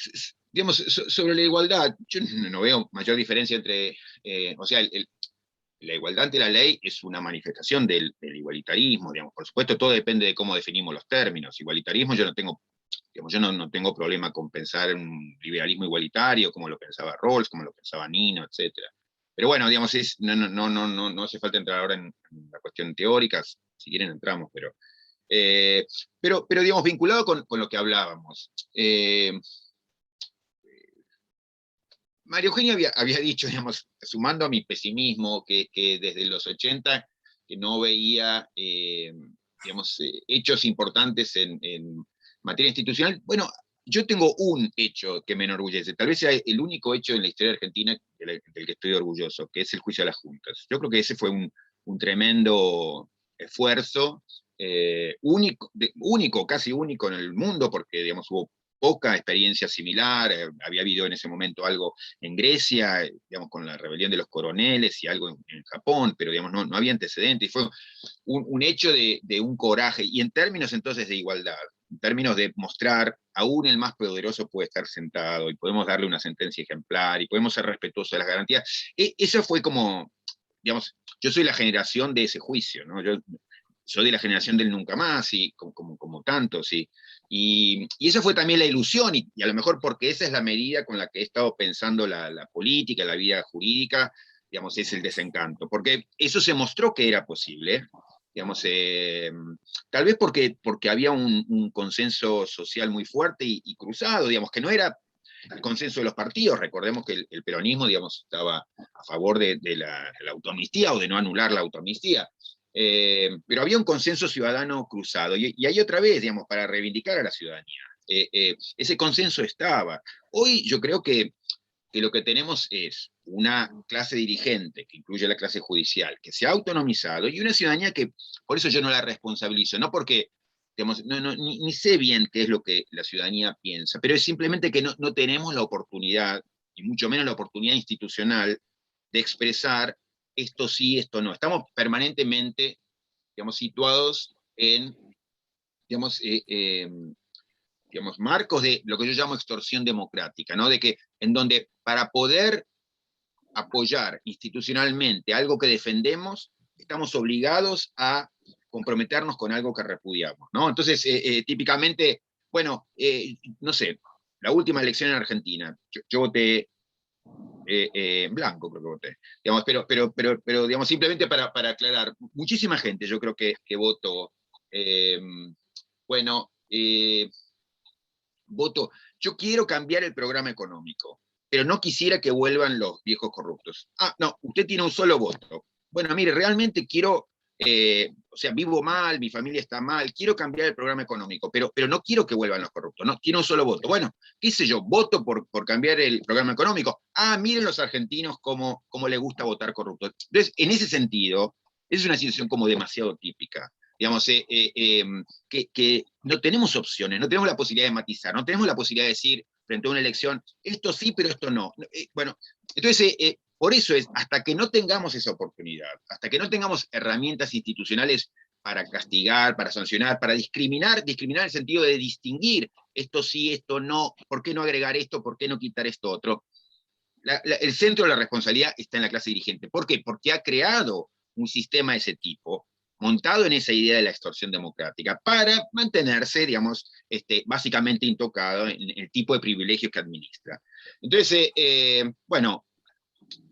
digamos, sobre la igualdad, yo no veo mayor diferencia entre, o sea, la igualdad ante la ley es una manifestación del igualitarismo, digamos. Por supuesto, todo depende de cómo definimos los términos. Igualitarismo, yo no tengo problema con pensar en un liberalismo igualitario, como lo pensaba Rawls, como lo pensaba Nino, etc. Pero bueno, digamos, no hace falta entrar ahora en la cuestión teórica, si quieren entramos, pero digamos, vinculado con lo que hablábamos. María Eugenia había dicho, digamos, sumando a mi pesimismo, que desde los 80 que no veía, digamos, hechos importantes en materia institucional. Bueno, yo tengo un hecho que me enorgullece, tal vez sea el único hecho en la historia argentina del que estoy orgulloso, que es el juicio a las juntas. Yo creo que ese fue un tremendo esfuerzo, único, casi único en el mundo, porque, digamos, hubo poca experiencia similar. Había habido en ese momento algo en Grecia, digamos, con la rebelión de los coroneles, y algo en Japón, pero, digamos, no había antecedentes, y fue un hecho de un coraje, y en términos entonces de igualdad, en términos de mostrar, aún el más poderoso puede estar sentado, y podemos darle una sentencia ejemplar, y podemos ser respetuosos de las garantías. Eso fue como, digamos, yo soy la generación de ese juicio, ¿no? Yo soy de la generación del nunca más, y como tantos, y esa fue también la ilusión, y a lo mejor porque esa es la medida con la que he estado pensando la política, la vida jurídica, digamos, es el desencanto, porque eso se mostró que era posible, digamos, tal vez porque había un consenso social muy fuerte y cruzado, digamos, que no era el consenso de los partidos. Recordemos que el peronismo, digamos, estaba a favor de la autoamnistía, o de no anular la autoamnistía. Pero había un consenso ciudadano cruzado, y ahí otra vez, digamos, para reivindicar a la ciudadanía. Ese consenso estaba. Hoy yo creo que lo que tenemos es una clase dirigente, que incluye la clase judicial, que se ha autonomizado, y una ciudadanía que, por eso yo no la responsabilizo, no porque digamos, ni sé bien qué es lo que la ciudadanía piensa, pero es simplemente que no tenemos la oportunidad, y mucho menos la oportunidad institucional, de expresar esto sí, esto no. Estamos permanentemente, digamos, situados en, digamos, marcos de lo que yo llamo extorsión democrática, ¿no? De que, en donde para poder apoyar institucionalmente algo que defendemos, estamos obligados a comprometernos con algo que repudiamos, ¿no? Entonces, típicamente, bueno, no sé, la última elección en Argentina, yo voté en blanco, creo que voté, digamos, pero digamos, simplemente para aclarar, muchísima gente yo creo que votó, bueno, voto, yo quiero cambiar el programa económico, pero no quisiera que vuelvan los viejos corruptos. Ah, no, usted tiene un solo voto. Bueno, mire, realmente quiero, o sea, vivo mal, mi familia está mal, quiero cambiar el programa económico, pero no quiero que vuelvan los corruptos, no, tiene un solo voto. Bueno, qué sé yo, voto por cambiar el programa económico. Ah, miren los argentinos cómo les gusta votar corruptos. Entonces, en ese sentido, es una situación como demasiado típica. Digamos, que no tenemos opciones, no tenemos la posibilidad de matizar, no tenemos la posibilidad de decir frente a una elección, esto sí, pero esto no. Bueno, entonces, por eso es, hasta que no tengamos esa oportunidad, hasta que no tengamos herramientas institucionales para castigar, para sancionar, para discriminar en el sentido de distinguir, esto sí, esto no, ¿por qué no agregar esto, por qué no quitar esto otro? El centro de la responsabilidad está en la clase dirigente. ¿Por qué? Porque ha creado un sistema de ese tipo, montado en esa idea de la extorsión democrática, para mantenerse, digamos, básicamente intocado en el tipo de privilegios que administra. Entonces, bueno,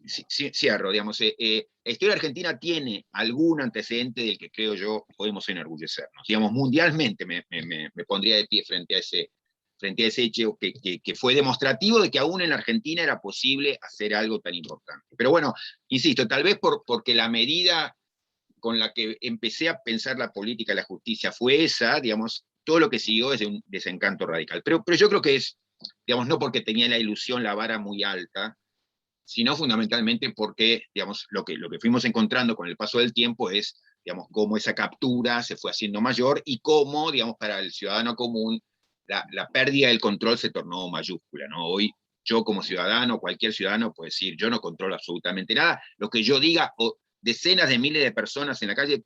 cierro, digamos, la historia argentina tiene algún antecedente del que creo yo podemos enorgullecernos. Digamos, mundialmente me pondría de pie frente a ese hecho que fue demostrativo de que aún en la Argentina era posible hacer algo tan importante. Pero bueno, insisto, tal vez porque la medida con la que empecé a pensar la política y la justicia fue esa, digamos, todo lo que siguió es de un desencanto radical. Pero yo creo que es, digamos, no porque tenía la ilusión, la vara muy alta, sino fundamentalmente porque, digamos, lo que fuimos encontrando con el paso del tiempo es, digamos, cómo esa captura se fue haciendo mayor y cómo, digamos, para el ciudadano común, la pérdida del control se tornó mayúscula, ¿no? Hoy yo como ciudadano, cualquier ciudadano puede decir, yo no controlo absolutamente nada, lo que yo diga, o decenas de miles de personas en la calle,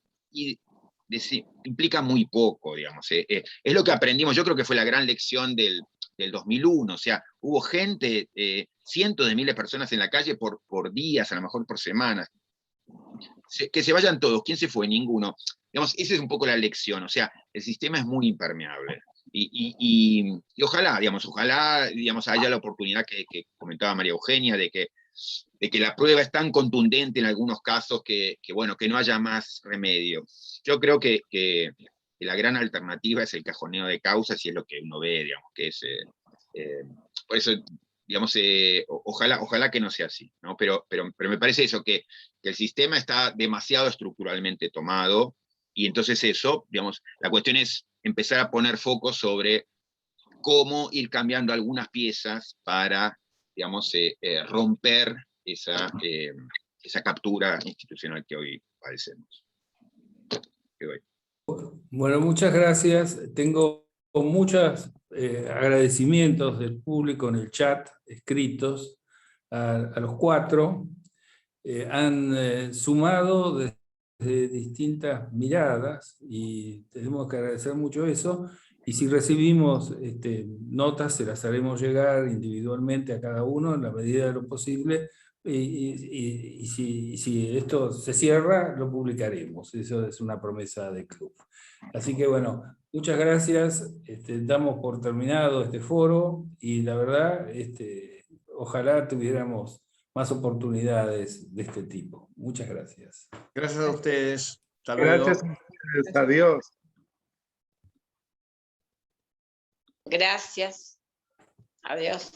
implica muy poco, digamos. Es lo que aprendimos, yo creo que fue la gran lección del 2001, o sea, hubo gente, cientos de miles de personas en la calle por días, a lo mejor por semanas. Que se vayan todos, ¿quién se fue? Ninguno. Digamos, esa es un poco la lección, o sea, el sistema es muy impermeable. Y ojalá, digamos, haya la oportunidad que comentaba María Eugenia, de que la prueba es tan contundente en algunos casos que no haya más remedio. Yo creo que la gran alternativa es el cajoneo de causas y es lo que uno ve, digamos, que es... por eso, digamos, ojalá que no sea así, ¿no? Pero me parece eso, que el sistema está demasiado estructuralmente tomado, y entonces eso, digamos, la cuestión es empezar a poner foco sobre cómo ir cambiando algunas piezas para, digamos, romper esa captura institucional que hoy padecemos. Bueno, muchas gracias. Tengo muchos agradecimientos del público en el chat, escritos a los cuatro. Han sumado desde distintas miradas y tenemos que agradecer mucho eso. Y si recibimos notas, se las haremos llegar individualmente a cada uno en la medida de lo posible. Y si esto se cierra, lo publicaremos. Eso es una promesa del club. Así que bueno, muchas gracias. Damos por terminado este foro y la verdad, ojalá tuviéramos más oportunidades de este tipo. Muchas gracias. Gracias a ustedes. Hasta luego. Gracias a ustedes. Adiós. Gracias. Adiós.